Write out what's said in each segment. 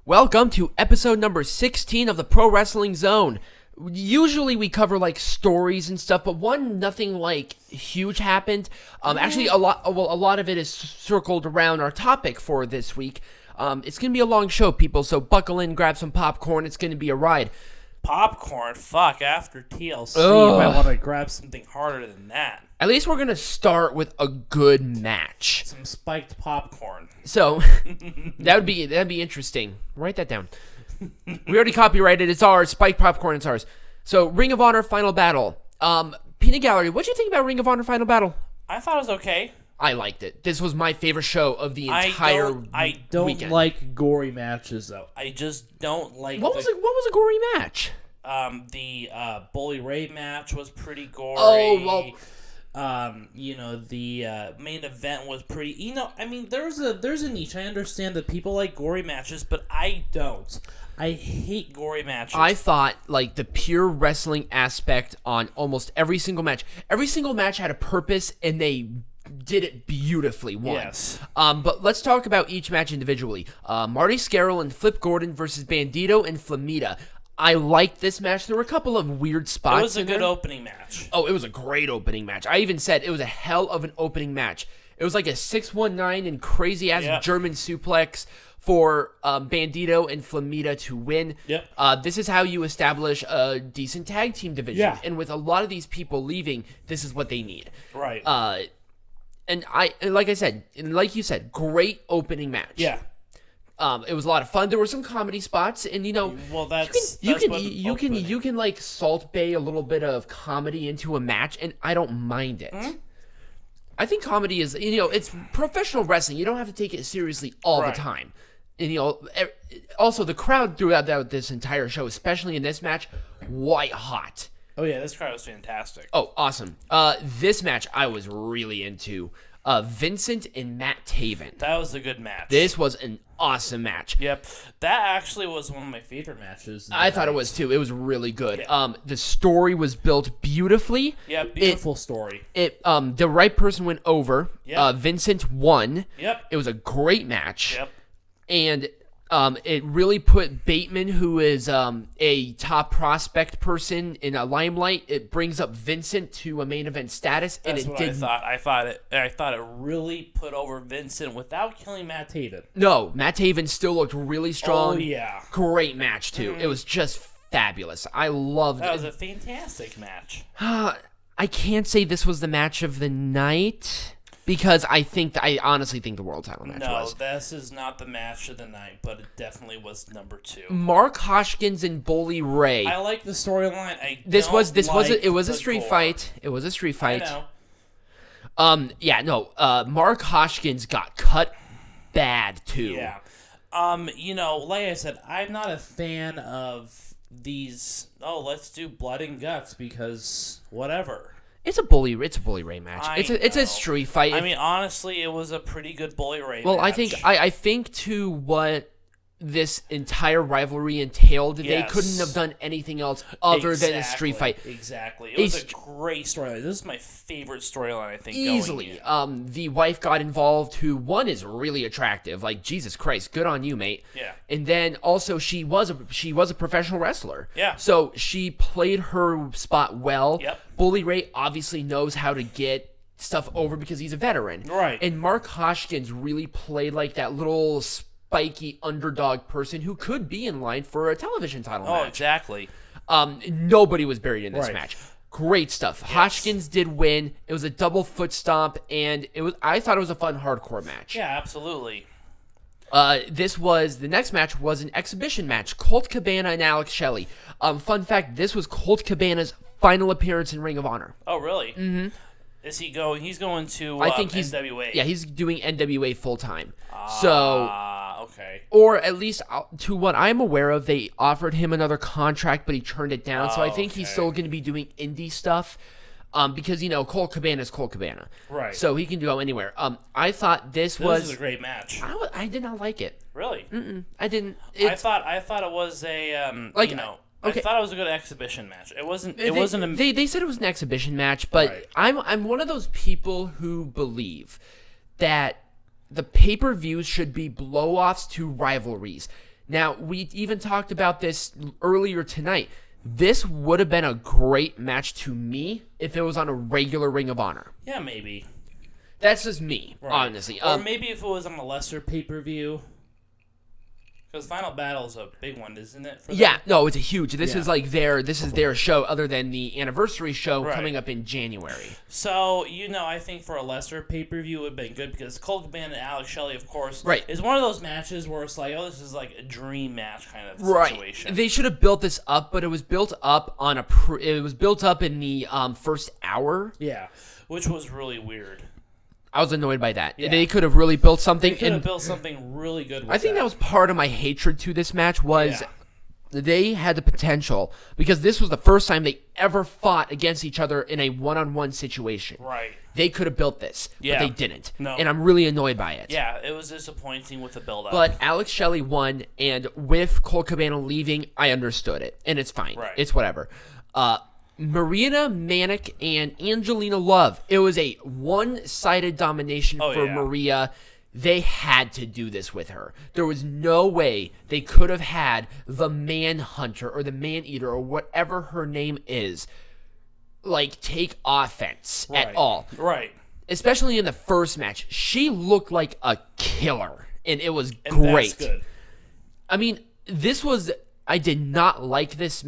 Welcome to episode number 16 of the Pro Wrestling Zone. Usually we cover like stories and stuff, but nothing like huge happened. Actually, a lot of it is circled around our topic for this week. It's gonna be a long show, people, so buckle in, grab some popcorn. It's gonna be a ride. Popcorn? Fuck, after TLC, you might want to grab something harder than that. At least we're gonna start with a good match. Some spiked popcorn. So that'd be interesting. Write that down. We already copyrighted. It's ours. Spike popcorn. It's ours. So Ring of Honor Final Battle. Peanut Gallery. What do you think about Ring of Honor Final Battle? I thought it was okay. I liked it. This was my favorite show of the entire I don't weekend. like gory matches though. I just don't like. What was a gory match? The Bully Ray match was pretty gory. Oh well. The main event was pretty. I mean, there's a niche. I understand that people like gory matches, but I don't. I hate gory matches. I thought like the pure wrestling aspect on almost every single match. Every single match had a purpose, and they did it beautifully. Yes. But let's talk about each match individually. Marty Scurll and Flip Gordon versus Bandito and Flamita. I liked this match. There were a couple of weird spots. It was a good opening match. Oh, it was a great opening match. I even said it was a hell of an opening match. It was like a 619 and crazy ass German suplex for Bandito and Flamita to win. Yep. This is how you establish a decent tag team division. Yeah. And with a lot of these people leaving, this is what they need. Right. And like I said, and like you said, great opening match. Yeah. It was a lot of fun. There were some comedy spots, and well, you can like Salt Bay a little bit of comedy into a match, and I don't mind it. Mm-hmm. I think comedy is it's professional wrestling. You don't have to take it seriously all the time. And also the crowd throughout this entire show, especially in this match, white hot. Oh yeah, this crowd was fantastic. Oh, awesome. This match I was really into. Vincent and Matt Taven. That was a good match. This was an awesome match. Yep. That actually was one of my favorite matches. I thought it was too. It was really good. Yeah. The story was built beautifully. Yeah, beautiful story. The right person went over. Yep. Vincent won. Yep. It was a great match. Yep. And it really put Bateman, who is a top prospect person, in a limelight. It brings up Vincent to a main event status, That's and what I thought. I thought it really put over Vincent without killing Matt Taven. No, Matt Taven still looked really strong. Oh yeah, great match too. It was just fabulous. I loved it. That was a fantastic match. I can't say this was the match of the night. Because I honestly think the world title match was. No, this is not the match of the night, but it definitely was number 2. Mark Hoskins and Bully Ray. I like the storyline. It was a street fight. It was a street fight. I know. Mark Hoskins got cut bad too. Yeah. Like I said, I'm not a fan of these. Oh, let's do blood and guts because whatever. It's a bully Ray match. It's a street fight. I mean, honestly, it was a pretty good Bully Ray match. Well, I think to what this entire rivalry entailed, they couldn't have done anything else other than a street fight. Exactly. It was a great storyline. This is my favorite storyline, I think, easily. The wife got involved, who, one, is really attractive. Like, Jesus Christ, good on you, mate. Yeah. And then also she was a professional wrestler. Yeah. So she played her spot well. Yep. Bully Ray obviously knows how to get stuff over because he's a veteran. Right. And Mark Hoskins really played like that little spiky underdog person who could be in line for a television title match. Oh, exactly. Nobody was buried in this match. Great stuff. Yes. Hoskins did win. It was a double foot stomp, and I thought it was a fun hardcore match. Yeah, absolutely. The next match was an exhibition match. Colt Cabana and Alex Shelley. Fun fact, this was Colt Cabana's final appearance in Ring of Honor. Oh, really? Mm-hmm. Is he going? He's going to I think NWA. Yeah, he's doing NWA full time. So okay. Or at least to what I'm aware of, they offered him another contract, but he turned it down. So I think he's still going to be doing indie stuff. Because Colt Cabana is Colt Cabana, right? So he can go anywhere. I thought this was a great match. I did not like it. Really? I didn't. I thought it was a I thought it was a good exhibition match. It wasn't. They said it was an exhibition match, but I'm one of those people who believe that the pay-per-views should be blow-offs to rivalries. Now, we even talked about this earlier tonight. This would have been a great match to me if it was on a regular Ring of Honor. Yeah, maybe. That's just me, honestly. Or maybe if it was on a lesser pay-per-view. Because Final Battle's a big one, isn't it? For them? No, it's a huge. This is like their show, other than the anniversary show coming up in January. So, I think for a lesser pay-per-view it would have been good because Colt Cabana and Alex Shelley, of course, is one of those matches where it's like, oh, this is like a dream match kind of situation. They should have built this up, but it was built up on it was built up in the first hour. Yeah, which was really weird. I was annoyed by that. Yeah. They could have really built something. They could have built something really good with I think that was part of my hatred to this match was they had the potential, because this was the first time they ever fought against each other in a one-on-one situation. Right. They could have built this, but they didn't. No. And I'm really annoyed by it. Yeah, it was disappointing with the build-up. But Alex Shelley won, and with Colt Cabana leaving, I understood it. And it's fine. Right. It's whatever. Marina Manic and Angelina Love. It was a one-sided domination for Maria. They had to do this with her. There was no way they could have had the Manhunter or the Man-Eater or whatever her name is, take offense at all. Right. Especially in the first match. She looked like a killer, and it was great. That's good. I mean, I did not like this.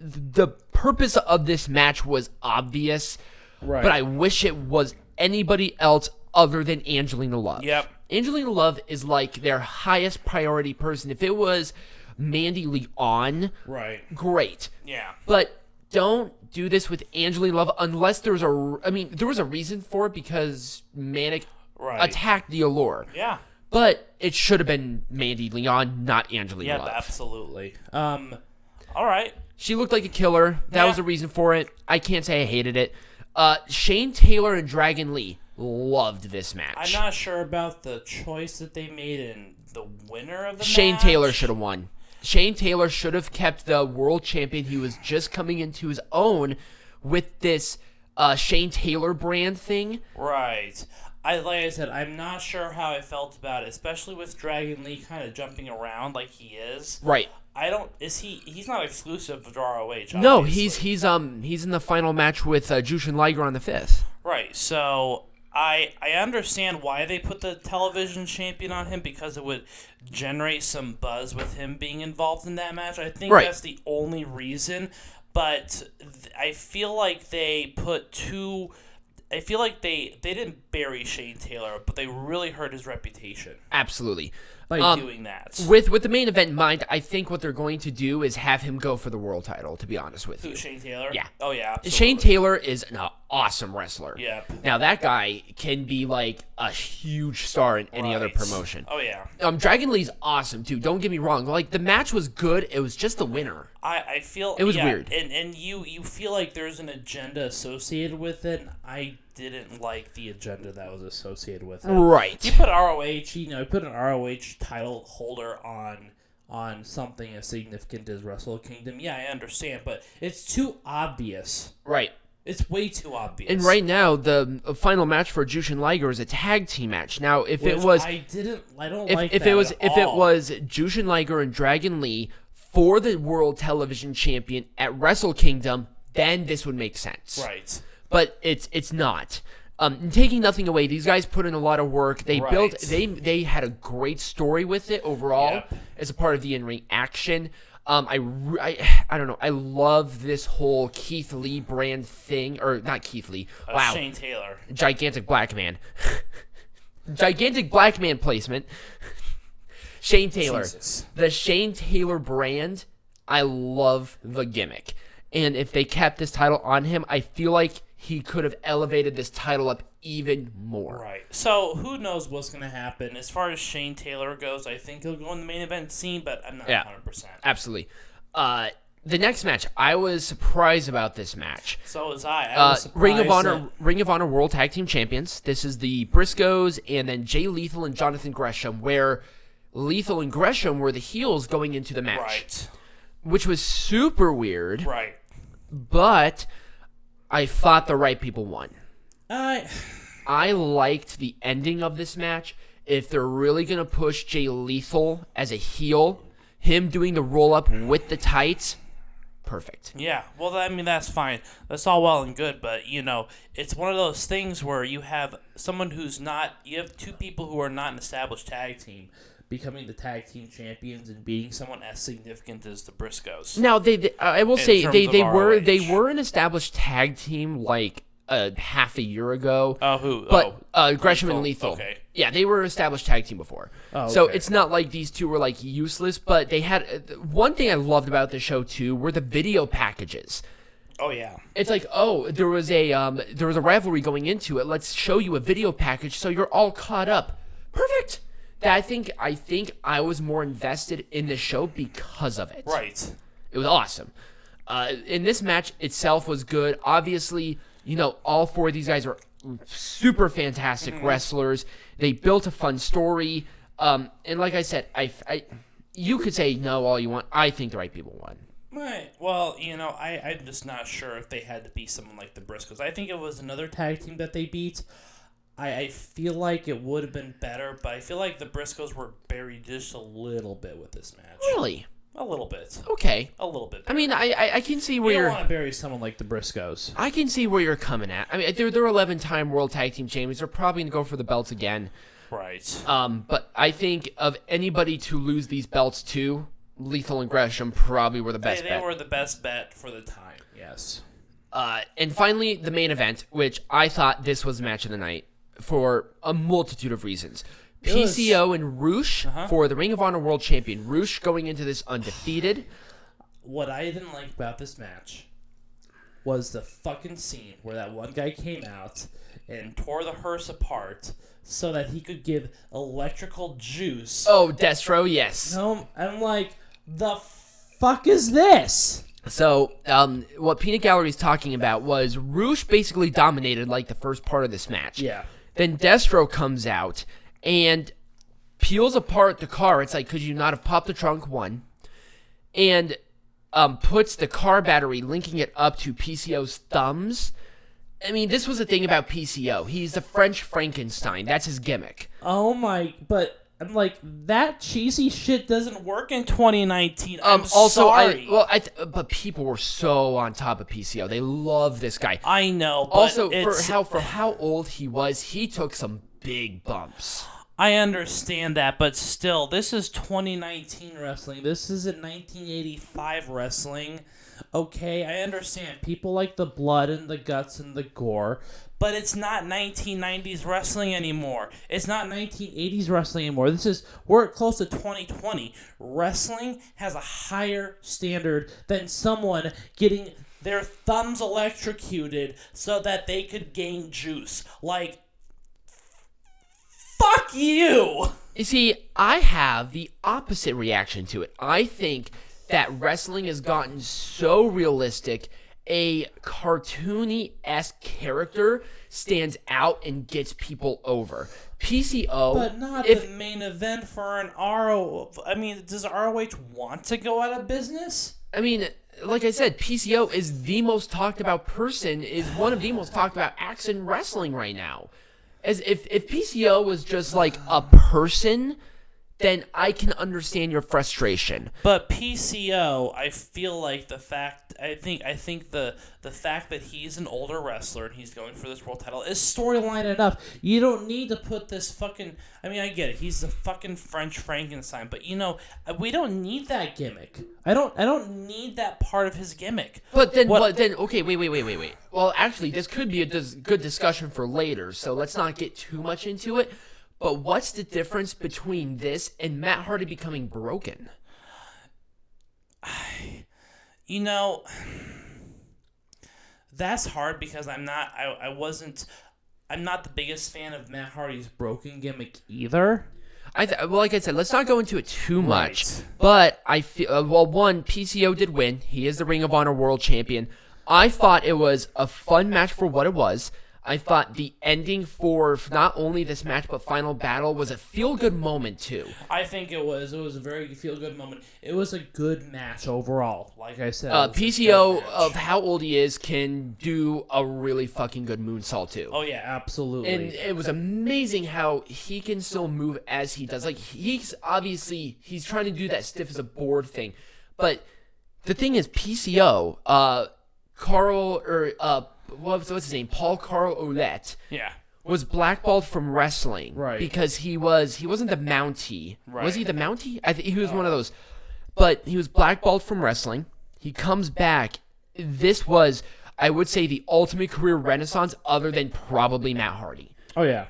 The purpose of this match was obvious, but I wish it was anybody else other than Angelina Love. Yep. Angelina Love is like their highest priority person. If it was Mandy Leon, great. Yeah. But don't do this with Angelina Love unless there was a reason for it because Manic attacked the Allure. Yeah. But it should have been Mandy Leon, not Angelina Love. Yeah, absolutely. All right. She looked like a killer. That was the reason for it. I can't say I hated it. Shane Taylor and Dragon Lee loved this match. I'm not sure about the choice that they made in the winner of the match. Shane Taylor should have won. Shane Taylor should have kept the world champion. He was just coming into his own with this Shane Taylor brand thing. Right. Like I said, I'm not sure how I felt about it, especially with Dragon Lee kind of jumping around like he is. Right. He's not exclusive to ROH, obviously. No, he's in the final match with Jushin Liger on the 5th. Right. So I understand why they put the television champion on him, because it would generate some buzz with him being involved in that match. I think that's the only reason, but I feel like they didn't bury Shane Taylor, but they really hurt his reputation. Absolutely. By doing that. With the main event in mind, I think what they're going to do is have him go for the world title, to be honest with you. Who, Shane Taylor? Yeah. Oh, yeah, absolutely. Shane Taylor is an awesome wrestler. Yep. Now, that guy can be like a huge star in any other promotion. Oh, yeah. Dragon Lee's awesome, too. Don't get me wrong. The match was good. It was just the winner. I feel... It was weird. And you feel like there's an agenda associated with it. I didn't like the agenda that was associated with it. Right. You put ROH, put an ROH title holder on something as significant as Wrestle Kingdom. Yeah, I understand, but it's too obvious. Right. It's way too obvious. And right now, the final match for Jushin Liger is a tag team match. Now, if it was Jushin Liger and Dragon Lee for the World Television Champion at Wrestle Kingdom, then this would make sense. Right. But it's not. Taking nothing away, these guys put in a lot of work. They built. They had a great story with it overall as a part of the in-ring action. I don't know. I love this whole Keith Lee brand thing, or not Keith Lee. Wow, Shane Taylor, gigantic black man, gigantic black man placement. Shane Taylor, the Shane Taylor brand. I love the gimmick, and if they kept this title on him, I feel like he could have elevated this title up even more. Right. So, who knows what's going to happen. As far as Shane Taylor goes, I think he'll go in the main event scene, but I'm not 100%. Absolutely. The next match, I was surprised about this match. So was I. I was surprised Ring of Honor World Tag Team Champions. This is the Briscoes and then Jay Lethal and Jonathan Gresham, where Lethal and Gresham were the heels going into the match. Right. Which was super weird. Right. But I thought the right people won. I liked the ending of this match. If they're really going to push Jay Lethal as a heel, him doing the roll-up with the tights, perfect. Yeah, well, I mean, that's fine. That's all well and good, but, it's one of those things where you have someone who's not... You have two people who are not an established tag team becoming the tag team champions and beating someone as significant as the Briscoes. Now, I will say, they ROH. were an established tag team, like, half a year ago. Oh, who? But Gresham and Lethal. Okay. Yeah, they were an established tag team before. Oh, So okay. it's not like these two were, like, useless, but they had... One thing I loved about the show, too, were the video packages. Oh, yeah. It's like, oh, there was a rivalry going into it. Let's show you a video package so you're all caught up. Perfect. I think I was more invested in the show because of it. Right. It was awesome. And this match itself was good. Obviously, all four of these guys are super fantastic wrestlers. They built a fun story. And like I said, you could say no all you want. I think the right people won. Right. Well, I'm just not sure if they had to be someone like the Briscoes. I think it was another tag team that they beat. I feel like it would have been better, but I feel like the Briscoes were buried just a little bit with this match. Really? A little bit. Okay. A little bit. I mean, I can see where You you're... don't want to bury someone like the Briscoes. I can see where you're coming at. I mean, they're 11-time World Tag Team Champions. They're probably going to go for the belts again. Right. But I think of anybody to lose these belts to, Lethal and Gresham probably were the best bet. They were the best bet for the time. Yes. And finally, the main event, which I thought this was the match of the night for a multitude of reasons. PCO and Roosh for the Ring of Honor World Champion. Roosh going into this undefeated. What I didn't like about this match was the fucking scene where that one guy came out and Tore the hearse apart. so that he could give electrical juice. Oh, Destro, yes. No, I'm like, the fuck is this? So, what Peanut Gallery's talking about was Roosh basically dominated like the first part of this match. Yeah. Then Destro comes out and peels apart the car. It's like, could you not have popped the trunk? One. And puts the car battery, linking it up to PCO's thumbs. I mean, this was the thing about PCO. He's the French Frankenstein. That's his gimmick. Oh my, but I'm like, that cheesy shit doesn't work in 2019. I'm Also, sorry. but people were so on top of PCO. They love this guy. I know, but Also, it's, for how old he was, he took some big bumps. I understand that, but still, this is 2019 wrestling. This isn't 1985 wrestling. Okay, I understand. People like the blood and the guts and the gore, but it's not 1990s wrestling anymore. It's not 1980s wrestling anymore. We're close to 2020. Wrestling has a higher standard than someone getting their thumbs electrocuted so that they could gain juice. Like, fuck you! You see, I have the opposite reaction to it. I think that wrestling has gotten so realistic, a cartoony-esque character stands out and gets people over. PCO... But not the main event for an ROH. I mean, does ROH want to go out of business? I mean, like I said, PCO is the most talked about person, is one of the most talked about acts in wrestling right now. As if PCO was just like a person, then I can understand your frustration. But PCO, I feel like the fact that he's an older wrestler and he's going for this world title is storyline enough. You don't need to put this fucking. I mean, I get it. He's the fucking French Frankenstein, but we don't need that gimmick. I don't need that part of his gimmick. But then, okay, wait. Well, actually, this could be a good discussion for later, so let's not get too much into it. But what's the difference between this and Matt Hardy becoming broken? That's hard because I'm not the biggest fan of Matt Hardy's broken gimmick either. Like I said, let's not go into it too much. Right. But I feel, one, PCO did win. He is the Ring of Honor World Champion. I thought it was a fun match for what it was. I thought the ending for not only this match but Final Battle was a feel-good moment too. I think it was. It was a very feel-good moment. It was a good match overall. Like I said, PCO of how old he is can do a really fucking good moonsault too. Oh yeah, absolutely. And it was amazing how he can still move as he does. Like he's trying to do that stiff as a board thing, but the thing is PCO, what's his name? Paul Carl Ouellette. Yeah. Was blackballed from wrestling. Right. Because he wasn't the Mountie. Right. Was he the Mountie? I think he was one of those. But he was blackballed from wrestling. He comes back. This was, I would say, the ultimate career renaissance other than probably Matt Hardy. Oh yeah.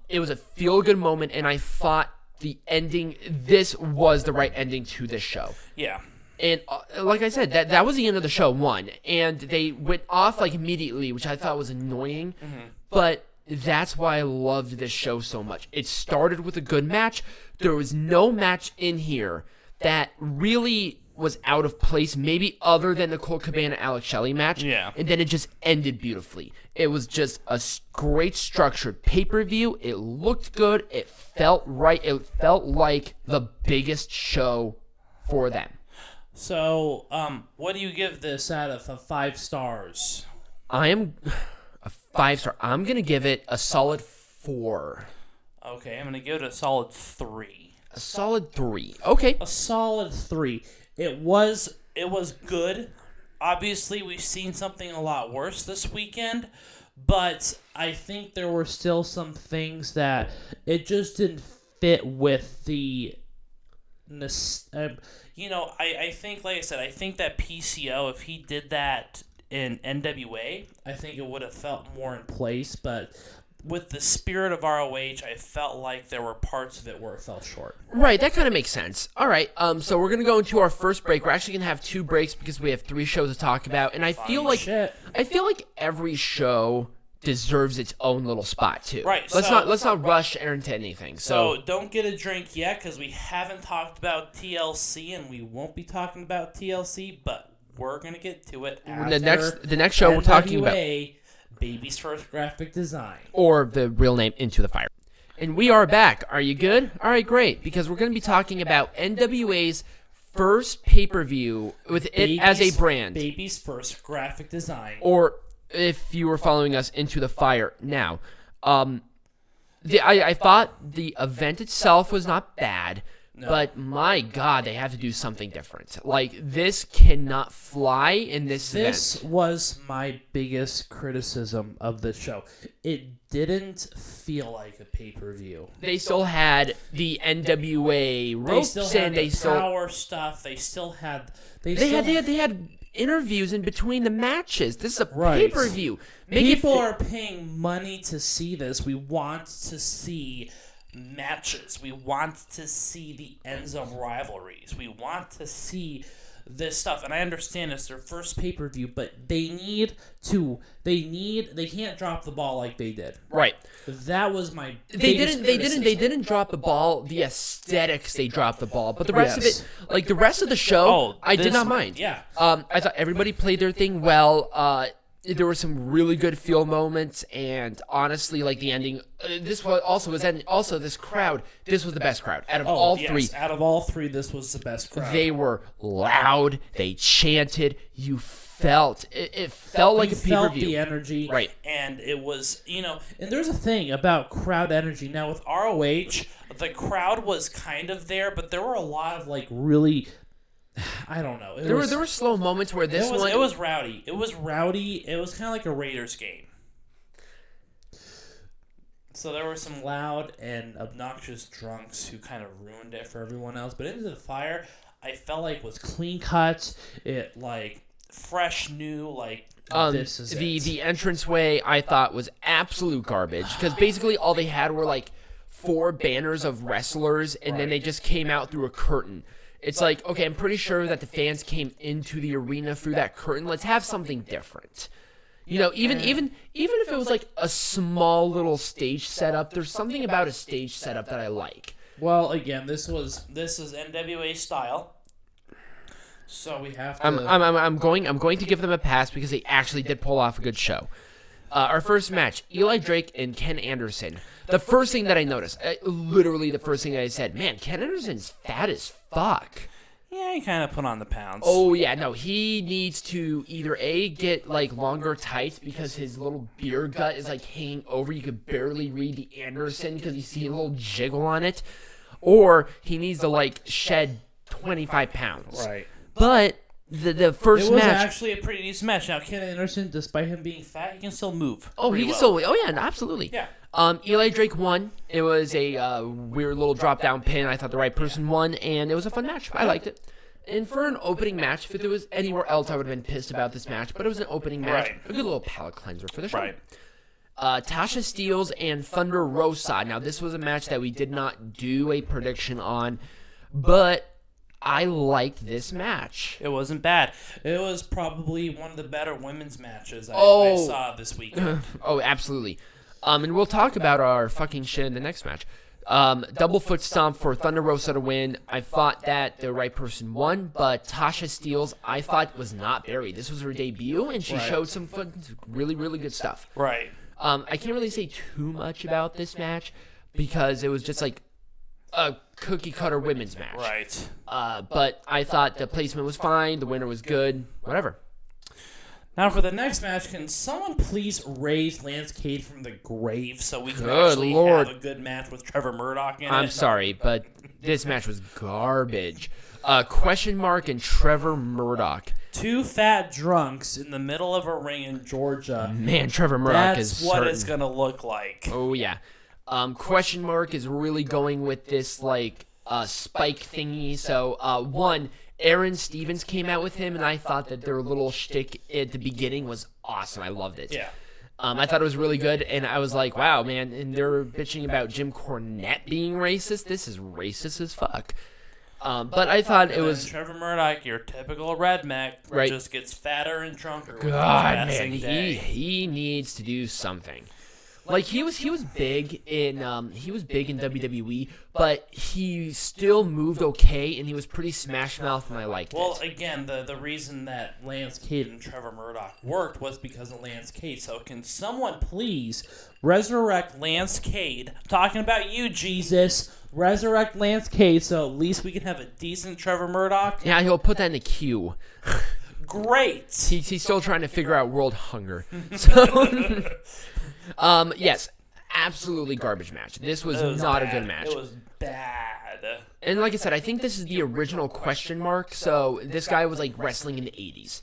It was a feel-good moment, and I thought the ending, this was the right ending to this show. Yeah. And like I said, that was the end of the show, one. And they went off like immediately, which I thought was annoying. Mm-hmm. But that's why I loved this show so much. It started with a good match. There was no match in here that really was out of place, maybe other than the Colt Cabana Alex Shelley match. Yeah. And then it just ended beautifully. It was just a great structured pay-per-view. It looked good. It felt right. It felt like the biggest show for them. So, what do you give this out of 5 stars? I am a 5-star. I'm going to give it a solid 4. Okay, I'm going to give it a solid 3. A solid 3. Okay. A solid 3. It was good. Obviously, we've seen something a lot worse this weekend, but I think there were still some things that it just didn't fit with the... I think, like I said, I think that PCO, if he did that in NWA, I think it would have felt more in place, but with the spirit of ROH, I felt like there were parts of it where it fell short. Right, that kind of makes sense. All right, so we're going to go into our first break. We're actually going to have 2 breaks because we have 3 shows to talk about, and I feel like every show deserves its own little spot too. Right. Let's not rush into anything. So don't get a drink yet because we haven't talked about TLC and we won't be talking about TLC, but we're gonna get to it after the next show we're talking about Baby's First Graphic Design, or the real name Into the Fire. And we are back. Are you good? All right, great. Because we're gonna be talking about NWA's first pay-per-view with it as a brand. Baby's First Graphic Design, or if you were following us Into the Fire now. I thought the event itself was not bad, but my God, they have to do something different. Like, this cannot fly in this event. This was my biggest criticism of the show. It didn't feel like a pay-per-view. They still had the NWA ropes, they still had power stuff. They still had... They had interviews in between the matches. This is a pay-per-view. People are paying money to see this. We want to see matches. We want to see the ends of rivalries. We want to see this stuff. And I understand it's their first pay-per-view, but they can't drop the ball like they did. Right. That was my They didn't drop the ball. The aesthetics they dropped the ball, but the rest of it, like the rest of the show, I did not mind. Yeah. I thought everybody played their thing well. There were some really good feel moments, and honestly, like the ending, this was also this crowd. This was the best crowd out of all 3. Out of all 3, this was the best crowd. They were loud. They chanted. You felt it felt like a pay-per-view. Felt the energy, right? And it was, and there's a thing about crowd energy. Now with ROH, the crowd was kind of there, but there were a lot of like really. I don't know. There were slow moments where it was rowdy. It was rowdy. It was kind of like a Raiders game. So there were some loud and obnoxious drunks who kind of ruined it for everyone else. But Into the Fire, I felt like was clean cut. It like fresh, new. Like this is the entranceway. I thought was absolute garbage because basically all they had were like 4 banners of wrestlers, and then they just came out through a curtain. It's like, okay, I'm pretty sure that the fans came into the arena through that curtain. Let's have something different. Even if it was like a small little stage setup, there's something about a stage setup that I like. Well, again, this is NWA style. So we have to I'm going to give them a pass because they actually did pull off a good show. Our first match, Eli Drake and Ken Anderson. The first thing that I noticed, literally the first thing I said, man, Ken Anderson's fat as fuck. Yeah, he kind of put on the pounds. Oh, yeah, no, he needs to either A, get, like, longer tights because his little beer gut is, like, hanging over. You could barely read the Anderson because you see a little jiggle on it. Or he needs to, like, shed 25 pounds. Right. But the first match... It was actually a pretty decent match. Now, Ken Anderson, despite him being fat, he can still move. Oh, he can still... Oh, yeah, absolutely. Yeah. Eli Drake won. It was a weird little drop-down pin. I thought the right person won, and it was a fun match. I liked it. And for an opening match, if it was anywhere else, I would have been pissed about this match. But it was an opening match. Right. A good little palate cleanser for the show. Right. Tasha Steelz and Thunder Rosa. Now, this was a match that we did not do a prediction on, but I liked this match. It wasn't bad. It was probably one of the better women's matches I saw this weekend. Oh, absolutely. And we'll talk about our fucking shit in the next match. Double foot stomp for Thunder Rosa to win. I thought that the right person won, but Tasha Steelz, I thought, was not buried. This was her debut, and she showed some fun, really, really good stuff. Right. I can't really say too much about this match because it was just like a cookie-cutter women's match. Right. But I thought the placement was fine, the winner was good, whatever. Now for the next match, can someone please raise Lance Cade from the grave so we can Good actually Lord. have a good match with Trevor Murdoch in it? I'm sorry, but this match was garbage. Question mark and Trevor Murdoch. Two fat drunks in the middle of a ring in Georgia. Man, Trevor Murdoch is That's what certain. it's going to look like. Oh, yeah. Question mark is really going with this, like, spike thingy. So, one, Aaron Stevens came out with him, and I thought that their little shtick at the beginning was awesome. I loved it. Yeah. I thought it was really good, and I was like, wow, man, and they're bitching about Jim Cornette being racist. This is racist as fuck. But I thought it was... Trevor Murdoch, your typical redneck, Right. just gets fatter and drunker. God, man, he needs to do something. Like he was big in WWE, but he still moved okay, and he was pretty smash mouth, and I liked Well, it. again, the reason that Lance Cade and Trevor Murdoch worked was because of Lance Cade. So can someone please resurrect Lance Cade? I'm talking about you, Jesus. Resurrect Lance Cade so at least we can have a decent Trevor Murdoch. Yeah, he'll put that in the queue. Great. He's still trying to figure out world hunger. So, yes, absolutely garbage match. This was not a good match. It was bad. And like I said, I think this is the original question mark. So this guy was like wrestling in the 80s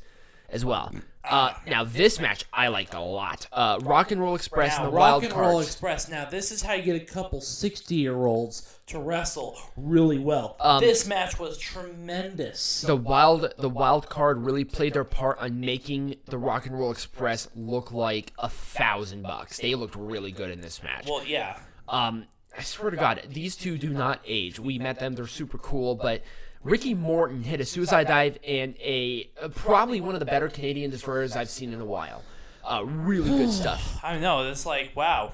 as well. Now this match I liked a lot. Rock and Roll Express and the Wild Rock and Roll Cards. Express. Now this is how you get a couple 60-year-olds to wrestle really well. This match was tremendous. The wild card really played their part on making the Rock and Roll Express look like $1,000. They looked really good in this match. Well, yeah. I swear to God, these two do not age. We met them; they're super cool. But Ricky Morton hit a suicide dive and probably one of the better Canadian destroyers I've seen in a while. Really good stuff. I know. It's like, wow.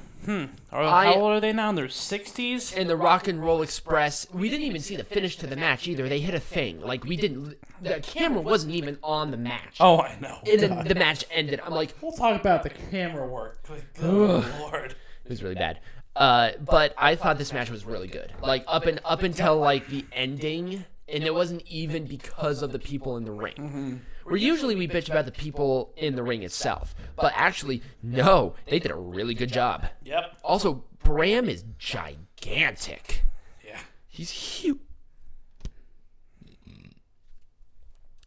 How old are they now? In their 60s? And the Rock and Roll Express, we didn't even see the finish to the match either. They hit a thing. Like, we didn't... The camera wasn't even on the match. Oh, I know. And then the match ended. I'm like... We'll talk about the camera work. Good Lord. It was really bad. But I thought this match was really good. Like, up until, like, the ending... And it wasn't even because of the people in the ring. Mm-hmm. Where usually we bitch about the people in the ring itself. But actually, no, they did a really good job. Yep. Also, Bram is gigantic. Yeah. He's huge.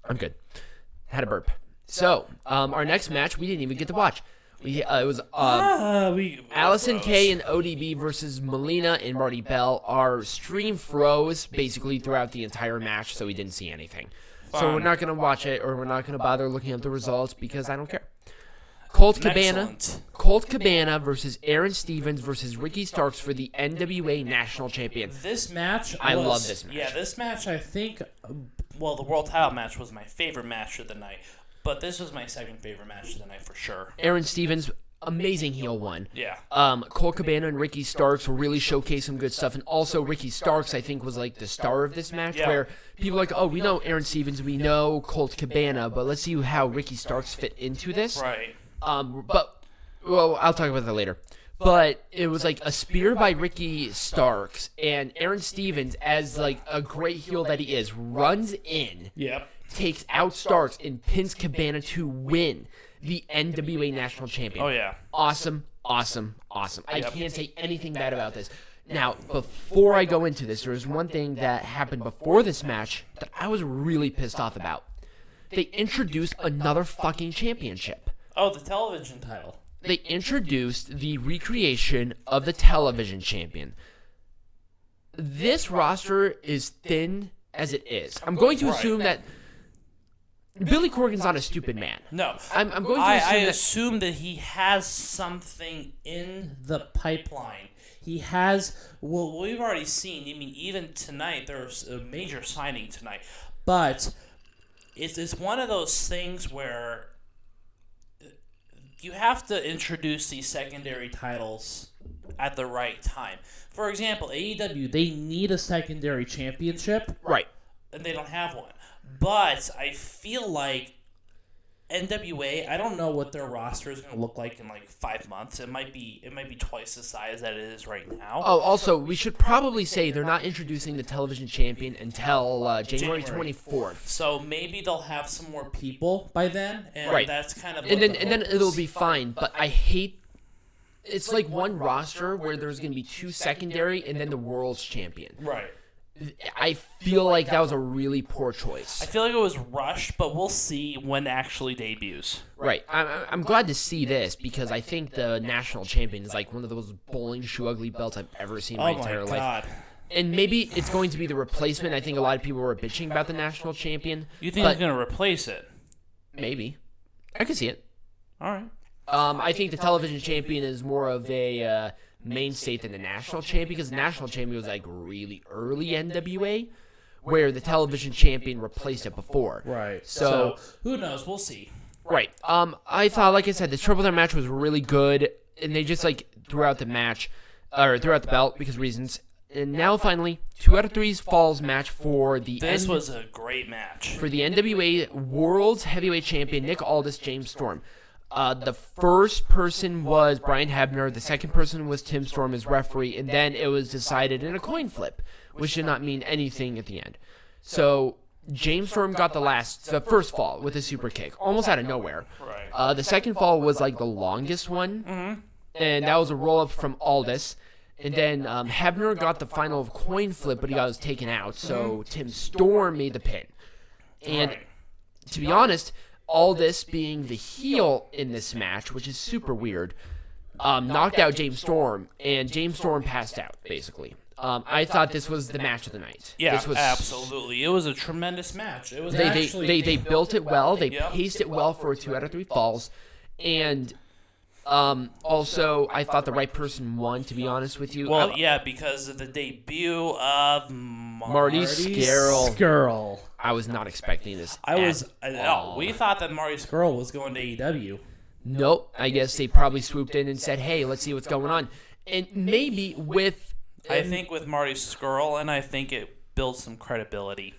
I'm good. Had a burp. So, our next match, we didn't even get to watch. It was Allison Kay and ODB versus Melina and Marty Bell. Our stream froze basically throughout the entire match, so we didn't see anything. So we're not going to watch it, or we're not going to bother looking at the results because I don't care. Colt Cabana versus Aaron Stevens versus Ricky Starks for the NWA National Champion. This match I love this match. Yeah, this match I think, well, the world title match was my favorite match of the night. But this was my second favorite match of the night for sure. Aaron Stevens, amazing heel one. Yeah. Colt Cabana and Ricky Starks will really showcase some good stuff. And also Ricky Starks, I think, was like the star of this match where people are like, oh, we know Aaron Stevens, we know Colt Cabana, but let's see how Ricky Starks fit into this. Right. But Well, I'll talk about that later. But it was like a spear by Ricky Starks, and Aaron Stevens, as like a great heel that he is, runs in, takes out Starks, and pins Cabana to win the NWA National Champion. Oh, yeah. Awesome, awesome, awesome. I can't say anything bad about this. Now, before I go into this, there was one thing that happened before this match that I was really pissed off about. They introduced another fucking championship. Oh, the television title. They introduced the recreation of the television champion. This roster is thin as it is. I'm going to assume that Billy Corgan's not a stupid man. No. I'm going to I assume that he has something In the pipeline. He has, well, we've already seen, I mean, even tonight, there's a major signing tonight. But it's one of those things where you have to introduce these secondary titles at the right time. For example, AEW, they need a secondary championship. Right. And they don't have one. But I feel like NWA, I don't know what their roster is going to look like in like 5 months. It might be twice the size that it is right now. Oh, also, we should probably say they're not introducing the television champion until January 24th. So maybe they'll have some more people by then, and Right. that's kind of And then it'll be fine, but I hate... It's like one roster where there's going to be two secondary and then the world's champion. Right. I feel like that was a really poor choice. I feel like it was rushed, but we'll see when it actually debuts. Right. I'm glad to see this because I think the national champion is like one of those bowling shoe ugly belts I've ever seen in my entire life. And maybe it's going to be the replacement. I think a lot of people were bitching about the national champion. You think it's going to replace it? Maybe. I could see it. All right. I think the television champion is more of a mainstay than the national champion because the national champion was like really early NWA, where the television champion replaced it before. Right. So who knows? We'll see. Right. I thought, like I said, the triple threat match was really good, and they just like threw out the match, or threw out the belt because of reasons. And now finally, 2 out of 3 falls match for the This was a great match for the NWA World's Heavyweight Champion Nick Aldis, James Storm. The first person was Brian Hebner. The second person was Tim Storm as referee. And then it was decided in a coin flip, which did not mean anything at the end. So James Storm got the first fall with a super kick, almost out of nowhere. Right. The second fall was like the longest one. And that was a roll-up from Aldis. And then Hebner got the final coin flip, but he got taken out. So Tim Storm made the pin. And to be honest... Aldis being the heel in this match, which is super weird, knocked out James Storm, and James Storm passed out, basically. I thought this was the match of the night. Yeah, this was, absolutely. It was a tremendous match. It was they built it well. They paced it well for 2 out of 3 falls. And also, I thought the right person won, to be honest with you. Well, yeah, because of the debut of Marty Scurll. I was not expecting this. We thought that Marty Scurll was going to AEW. Nope. I guess they probably swooped in and said, hey, let's see what's going on. And maybe with... I think with Marty Scurll, and I think it builds some credibility.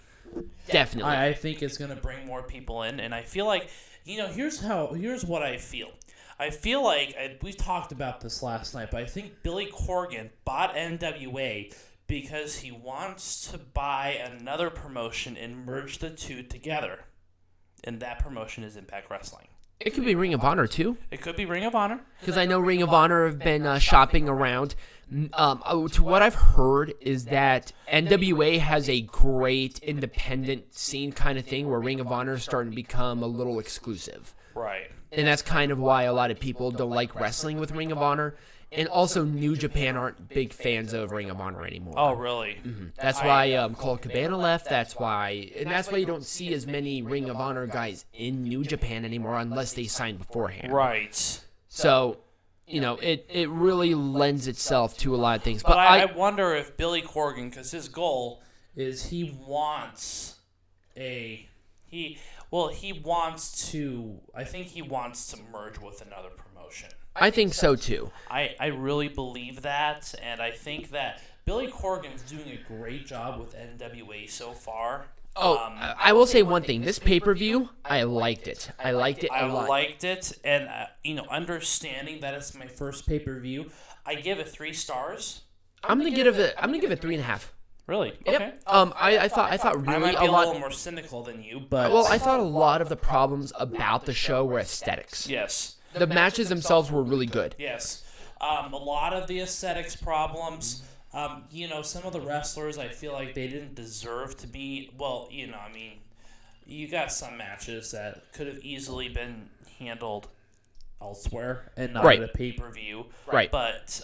Definitely. I think it's going to bring more people in, and I feel like, here's what I feel. I feel like, we talked about this last night, but I think Billy Corgan bought NWA because he wants to buy another promotion and merge the two together. And that promotion is Impact Wrestling. It could be Ring of Honor, too. It could be Ring of Honor. Because I know Ring of Honor have been shopping around. To what I've heard is that NWA has a great independent scene kind of thing where Ring of Honor is starting to become a little exclusive. Right. And that's kind of why a lot of people don't like wrestling with Ring of Honor. And also, New Japan aren't big fans of Ring of Honor anymore. Oh, really? Mm-hmm. That's why Colt Cabana left. That's why you don't see as many Ring of Honor guys in New Japan anymore unless they sign beforehand. Right. So, it really lends itself to a lot of things. But I wonder if Billy Corgan, because his goal is he wants to merge with another promotion. I think so, too. I really believe that, and I think that Billy Corgan's doing a great job with NWA so far. I will say one thing. This pay-per-view, I liked it. I liked it a lot. I liked it, and understanding that it's my first pay-per-view, I give it 3 stars. I'm gonna give it 3.5. Really? Yep. Okay. I thought really I might be a lot. little more cynical than you, but Well, I thought a lot of the problems about the show were aesthetics. yes. The matches themselves were really good. Yes. A lot of the aesthetics problems, some of the wrestlers, I feel like they didn't deserve to be, you got some matches that could have easily been handled elsewhere and not at a pay-per-view. Right. But,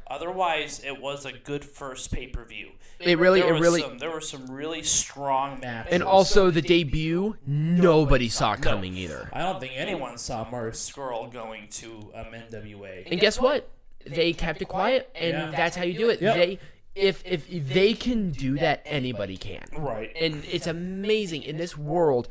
otherwise it was a good first pay-per-view. There were some really strong matches. And also the debut, nobody saw coming either. I don't think anyone saw Marty Scurll going to NWA. And guess what? They kept it quiet, and that's how you do it. Yep. If they can do that, anybody can. Right. And it's amazing in this world.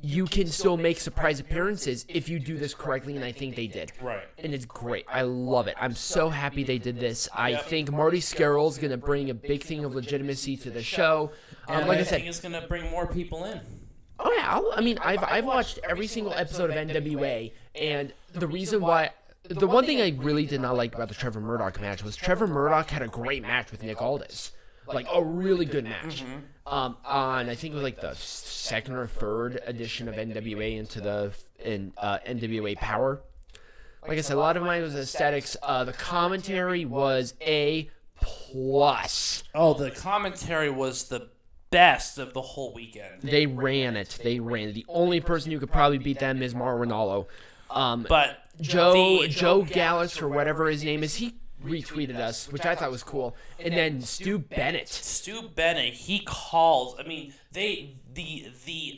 You can still make surprise appearances if you do this correctly, and I think they did. Right. And it's great. I love it. I'm so happy they did this. I think Marty Scurll's going to bring a big thing of legitimacy to the show. And I think it's going to bring more people in. Oh, yeah. I've watched every single episode of NWA, and the reason why... The one thing I really did not like about the Trevor Murdoch match was Trevor Murdoch had a great match with Nick Aldis. Like, a really good match. On, I think it was like the second or third edition of NWA into NWA Power. Like I said, a lot of mine was aesthetics. The commentary was A+. Oh, the commentary was the best of the whole weekend. They ran it. The only person who could probably beat them is Mauro Ranallo. But Joe Gallus, or whatever his name is, he retweeted us, which I thought was cool. And then Stu Bennett, he calls. I mean,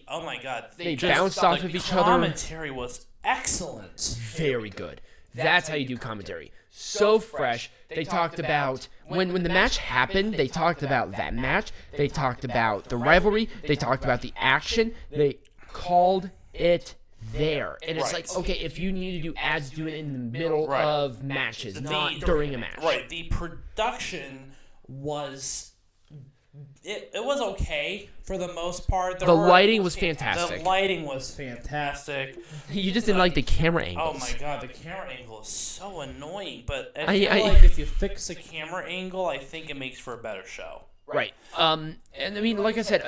oh my God, they bounced off of each other. The commentary was excellent. Very good. That's how you do commentary. So fresh. They talked about when the match happened. They talked about that match. They talked about the rivalry. They talked about the action. They called it there. And it's like, okay, if you need to do ads, do it in the middle of matches, not during a match. Right. The production was... It was okay for the most part. The lighting was fantastic. The lighting was fantastic. You just didn't like the camera angles. Oh my God, the camera angle is so annoying. But I feel like if you fix the camera angle, I think it makes for a better show. Right. And I mean, like I said,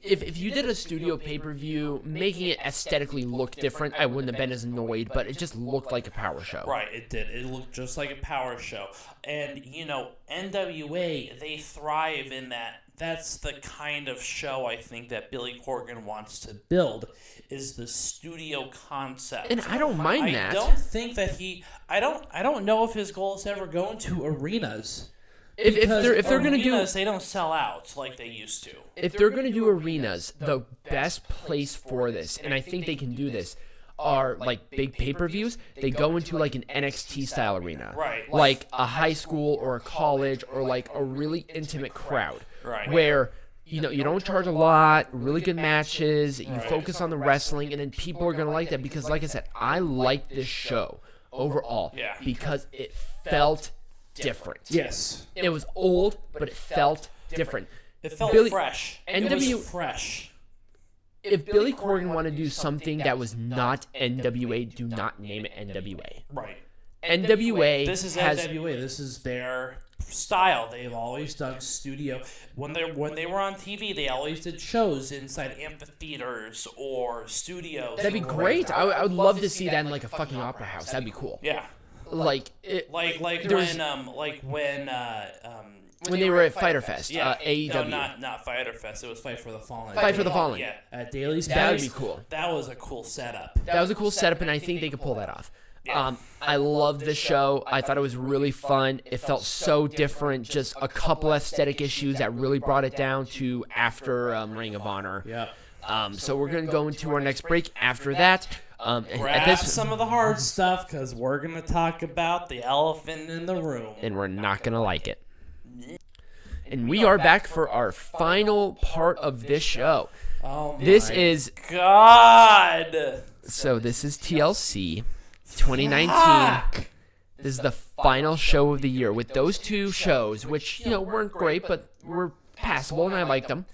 if you did a studio pay-per-view, making it aesthetically look different, I wouldn't have been as annoyed, but it just looked like a power show. Right, it did. It looked just like a power show. And, NWA, they thrive in that. That's the kind of show I think that Billy Corgan wants to build, is the studio concept. And I don't mind that. I don't think that I don't know if his goal is ever going to arenas. If they're going to do arenas, they don't sell out like they used to. If they're going to do arenas, the best place for this, and I think they can do this, are like big pay-per-views. They go into like an NXT style arena, right? Like a high school or a college or like a really intimate crowd, right? Where you don't charge a lot, really good matches. You focus on the wrestling, and then people are going to like that because, like I said, I like this show overall because it felt different. Yes. It was old, but it felt different. It felt fresh. It was fresh. If Billy Corgan wanted to do something that was not NWA, do not name it NWA. Right. NWA This is NWA. This is their style. They've always done studio. When they were on TV, they always did shows inside amphitheaters or studios. That'd be great. I would love to see that in like a fucking opera house. That'd be cool. Yeah. When they were at Fyter Fest, AEW. No, not Fyter Fest. It was Fight for the Fallen. Fight for the Fallen. Yeah, at Daly's. That would be cool. That was a cool setup. That was a cool setup, and I think they could pull that off. Yeah. I loved the show. I thought it was really fun. It felt so different. Just a couple aesthetic issues that really brought it down to after Ring of Honor. Yeah. So we're going to go into our next break after that. Grab some of the hard stuff because we're going to talk about the elephant in the room. And we're not going to like it. And we are back for our final part of this show. Oh my this is God. So this is TLC 2019. Fuck. This is the final show of the year with those two shows, which weren't great, but were passable, and I liked them.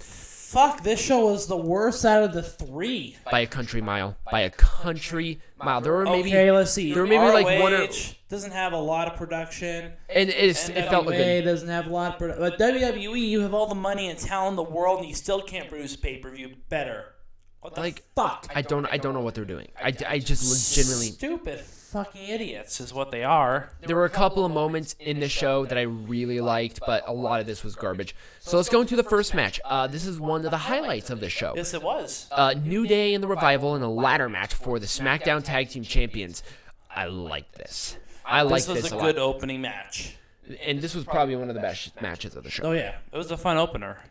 Fuck, this show was the worst out of the 3. By a country mile. By a country mile. There were maybe let's see. There were maybe like one or doesn't have a lot of production. And it felt like NWA doesn't have a lot of production. But WWE, you have all the money and talent in the world, and you still can't produce a pay-per-view better. What the fuck? I don't know what they're doing. I just legitimately stupid fucking idiots is what they are. There were a couple of moments in the show that I really liked, but a lot of this was garbage. So let's go into the first match. This is one of the highlights of the show. Yes, it was. New Day and the Revival in a ladder match for the SmackDown Tag Team Champions. I like this. This was a good opening match. And this was probably one of the best matches of the show. Oh, yeah. It was a fun opener.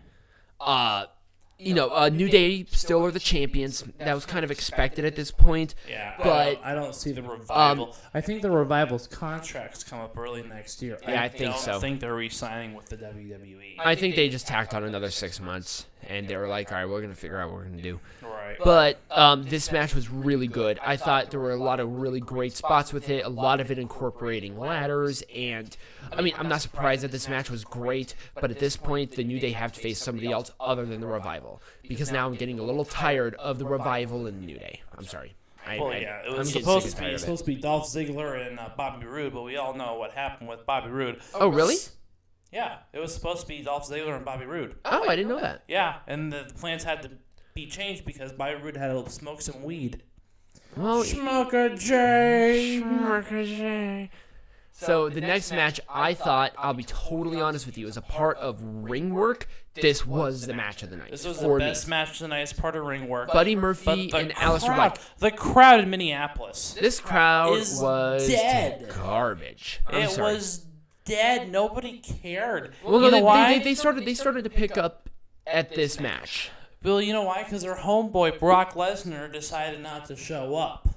New Day still are the champions. That was kind of expected at this point. Yeah, but I don't see the Revival. I think the Revival's contracts come up early next year. Yeah, I think so. I don't think they're re-signing with the WWE. I think they just tacked on another 6 months, and they were like, all right, we're going to figure out what we're going to do. Right. But this match was really good. I thought there were a lot of really great spots with it, a lot of it incorporating ladders, and I mean, I'm not surprised that this match was great, but at this point, the New Day have to face somebody else other than the Revival, because now I'm getting a little tired of the Revival and the New Day. I'm sorry. It was supposed to be Dolph Ziggler and Bobby Roode, but we all know what happened with Bobby Roode. Oh, really? Yeah, it was supposed to be Dolph Ziggler and Bobby Roode. Oh, I didn't know that. Yeah, and the plans had to be changed because Bobby Roode had to smoke some weed. Well, Smoker J. So the next match, I thought, I'll be totally honest with you, as a part of ring work, this was the match of the night. This was the best match of the night as part of ring work. Buddy Murphy and Aleister Black. The crowd in Minneapolis. This crowd was dead. Garbage. It was dead. Nobody cared. Well, you know why? They started to pick up at this match. Well, you know why? Because their homeboy Brock Lesnar decided not to show up.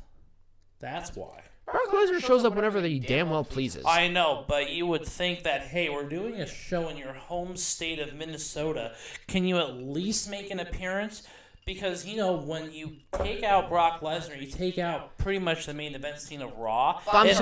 That's why. Brock Lesnar shows up whenever he damn well pleases. I know, but you would think that, hey, we're doing a show in your home state of Minnesota. Can you at least make an appearance? Because, when you take out Brock Lesnar, you take out pretty much the main event scene of Raw. That's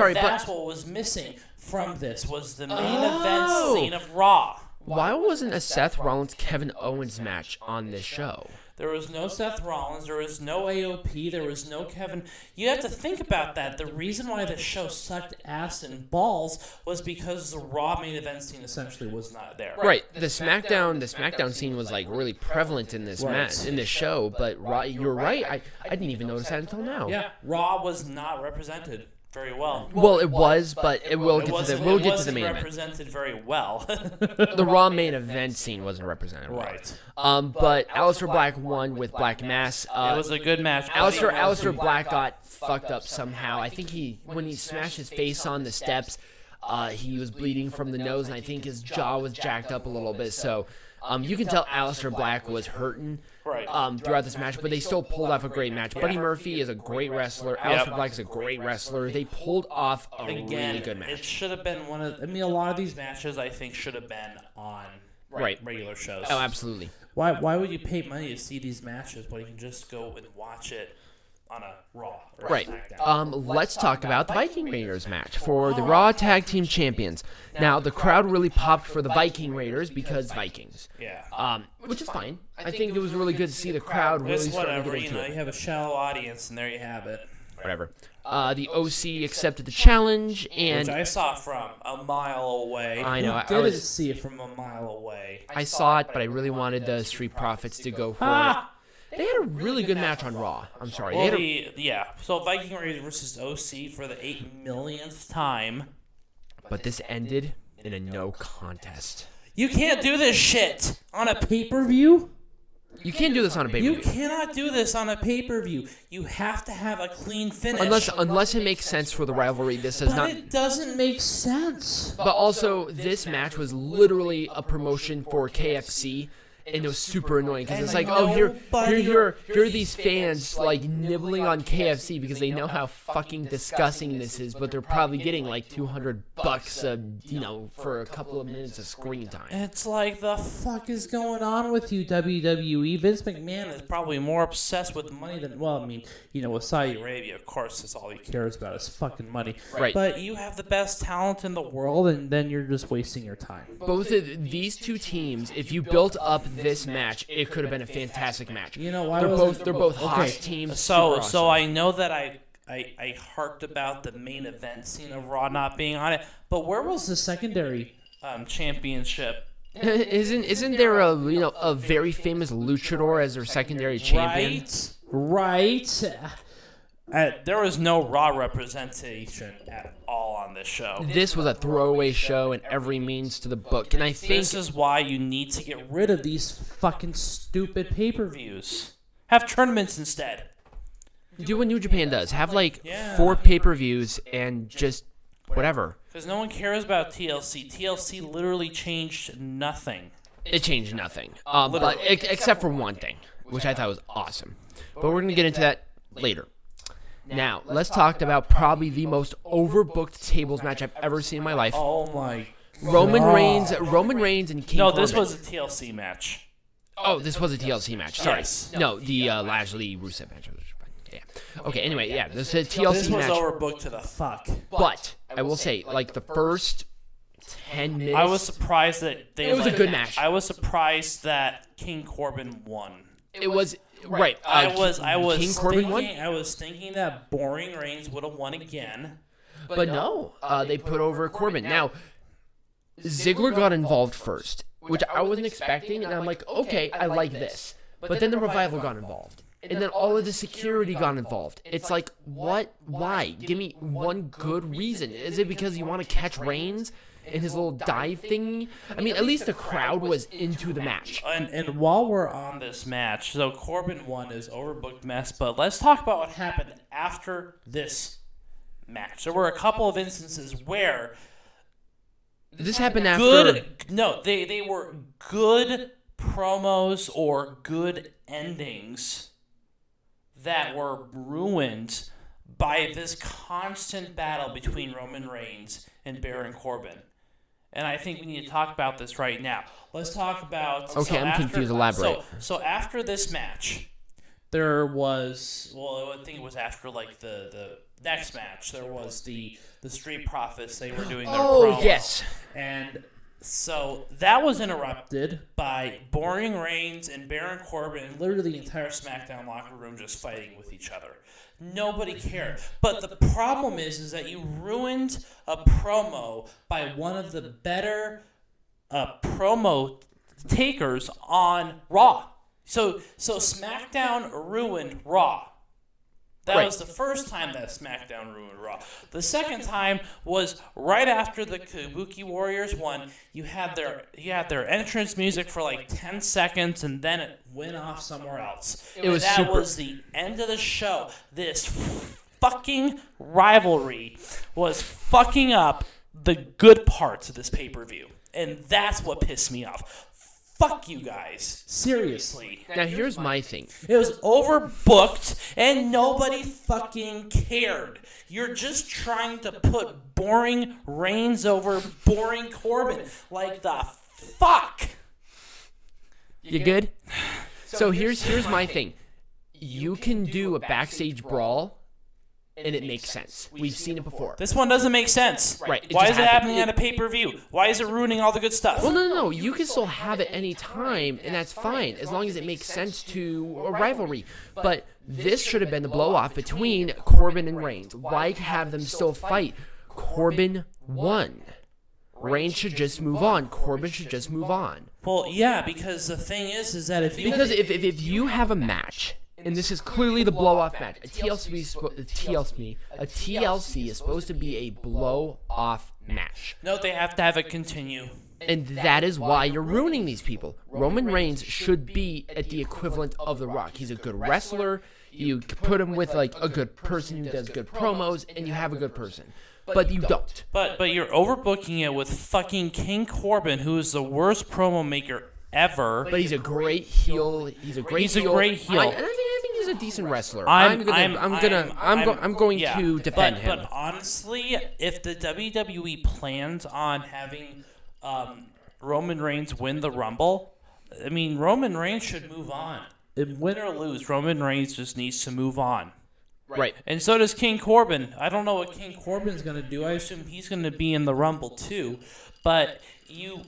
what was missing from this, was the main event scene of Raw. Why wasn't a Seth Rollins-Kevin Owens match on this show? There was no Seth Rollins. There was no AOP. There was no Kevin. You have to think about that. The reason why the show sucked ass and balls was because the Raw main event scene essentially was not there. Right. The SmackDown scene was like really prevalent in this match, in this show. But Raw, you're right. I didn't even notice that until now. Yeah. Raw was not represented very well. Well, it was, but we'll get to the main event. It wasn't represented very well. The Raw main event scene wasn't represented well. Right. But Aleister Black won with Black Mass. It was a good match. Aleister Black got fucked up somehow. I think when he smashed his face on the steps, he was bleeding from the nose, and I think his jaw was jacked up a little bit. So you can tell Aleister Black was hurting. Right. Throughout this match, but they still pulled off a great match. Buddy Murphy is a great wrestler. Aleister Black is a great wrestler. They pulled off a really good match. It should have been a lot of these matches, I think, should have been on regular shows. Oh, absolutely. Why would you pay money to see these matches when you can just go and watch it on a Raw? Right. Let's talk about the Viking Raiders match for the Raw Tag Team Champions. Now, the crowd really popped for the Viking Raiders because Vikings. Yeah. Which is fine. I think it was really good to see the crowd really starting to get into it. You have a shallow audience, and there you have it. Whatever. The OC accepted the challenge, and which I saw from a mile away. I know. I didn't see it from a mile away. I saw it, but I really wanted the Street Profits to go for it. They had a really good match on Raw. I'm sorry. So Viking Raiders versus OC for the 8 millionth time. But this ended in a no contest. You can't do this shit on a pay-per-view. You can't do this on a pay-per-view. You cannot do this on a pay-per-view. You have to have a clean finish. Unless it makes sense for the rivalry. This does not. But it doesn't make sense. But also, this match was literally a promotion for KFC. And it was super annoying because it's like, here are these fans like nibbling on KFC because they know how fucking disgusting this is, but they're probably getting like $200, for a couple of minutes of screen time. It's like, the fuck is going on with you, WWE? Vince McMahon is probably more obsessed with money than, with Saudi Arabia, of course, that's all he cares about is fucking money. Right. But you have the best talent in the world, and then you're just wasting your time. Both of these two teams, if you built up this match, it could have been a fantastic match. You know why? They're both Haas teams. So super awesome. I know that I harked about the main event scene of Raw not being on it, but where was the secondary championship? Isn't there a very famous luchador as their secondary champion? Right. There was no Raw representation at all on this show. This was a throwaway show in every means to the book, and I think This is why you need to get rid of these fucking stupid pay-per-views. Have tournaments instead. do what New Japan does. Have like Yeah. 4 pay-per-views and just whatever. Because no one cares about TLC. TLC literally changed nothing. It changed nothing, but except for one thing, which I thought was awesome. But we're gonna get into that later. Now, let's talk about probably the most overbooked tables match I've ever seen in my life. Oh my. Roman Reigns and King No, Corbin. this was a TLC match. Oh, this was a TLC match. Sorry. Yes. No, the Lashley Rusev match. Yeah. Okay. Anyway, yeah, this is a TLC This was match. overbooked to the fuck. But I will say, like the first 10 minutes, I was surprised that they. It was a good match. I was surprised that King Corbin won. It was right. I was King Corbin won, thinking. I was thinking that boring Reigns would have won again. but no, they put over Corbin. Now, Ziggler got involved first, which I wasn't expecting, and I'm like, okay, I like this. But then the Revival got involved. And then all of the security got involved. It's like, what? Why? Give me one good reason. Is it because you want to catch Reigns in his little dive thingy? I mean, at least the crowd was into the match. And while we're on this match, so Corbin won his overbooked mess, but let's talk about what happened after this match. There were a couple of instances where This happened after... they were good promos or good endings that were ruined by this constant battle between Roman Reigns and Baron Corbin. And I think we need to talk about this right now. Let's talk about... Okay, I'm confused. Elaborate. So after this match, there was... Well, I think it was after like the next match. There was the Street Profits. They were doing their promo. Yes. And so that was interrupted by boring Reigns and Baron Corbin and literally the entire SmackDown locker room just fighting with each other. Nobody cared. But the problem is that you ruined a promo by one of the better promo takers on Raw. So SmackDown ruined Raw. That was the first time that SmackDown ruined Raw. The second time was right after the Kabuki Warriors won. You had their entrance music for like 10 seconds, and then it went off somewhere else. That was the end of the show. This fucking rivalry was fucking up the good parts of this pay-per-view, and that's what pissed me off. Fuck you guys. Seriously. Now, here's my thing. It was overbooked, and nobody fucking cared. You're just trying to put boring Reigns over boring Corbin. Like the fuck? You good? So here's my thing. You can do a backstage brawl, and it makes sense. We've seen it before. This one doesn't make sense. Right. Why is it happening at a pay-per-view? Why is it ruining all the good stuff? Well, no. You can still have it any time, and that's fine, as long as it makes sense to a rivalry. But this should have been the blow-off between Corbin and Reigns. Why have them still fight? Corbin won. Reigns should just move on. Corbin should just move on. Well, yeah, because the thing is that if you have a match, and this is clearly the blow-off match, a TLC is supposed to be a blow-off match. No, they have to have it continue. And that is why you're ruining these people. Roman Reigns should be at the equivalent of The Rock. He's a good wrestler. You put him with like a good person who does good promos, and you have a good person. But you don't. But you're overbooking it with fucking King Corbin, who is the worst promo maker ever. But he's a great heel. He's a great heel. I think he's a decent wrestler. I'm going to defend him. But honestly, if the WWE plans on having Roman Reigns win the Rumble, I mean, Roman Reigns should move on. Win or lose, Roman Reigns just needs to move on. Right. And so does King Corbin. I don't know what King Corbin's going to do. I assume he's going to be in the Rumble too. But you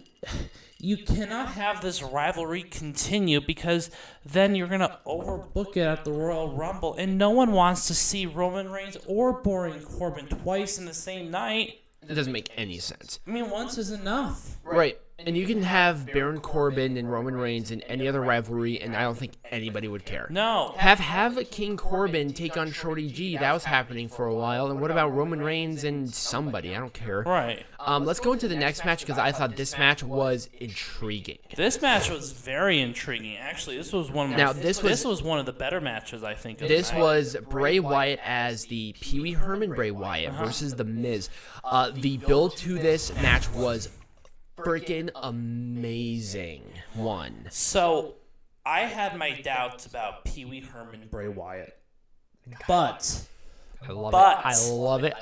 you cannot have this rivalry continue because then you're going to overbook it at the Royal Rumble, and no one wants to see Roman Reigns or Baron Corbin twice in the same night. It doesn't make any sense. I mean, once is enough. Right. And you can have Baron Corbin and Roman Reigns in any other rivalry, and I don't think anybody would care. No. Have King Corbin take on Shorty G. That was happening for a while. And what about Roman Reigns and somebody? I don't care. Right. Let's go into the next match because I thought this match was intriguing. This match was very intriguing. Actually, this was one of this was one of the better matches, I think. This was Bray Wyatt as the Pee Wee Herman Bray Wyatt versus The Miz. The build to this match was freaking amazing. So, I had my doubts about Pee Wee Herman Bray Wyatt, but I love it.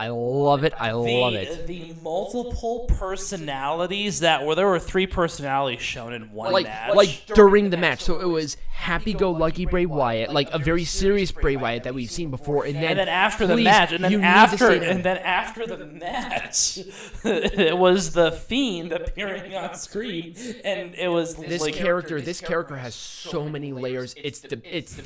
The multiple personalities there were 3 personalities shown in one match. Like during the match. So it was happy-go-lucky Bray Wyatt, like a very serious Bray Wyatt that we've seen before, and then after the match, and then after the match, it was the Fiend appearing on screen, and it was this character has so many layers. It's the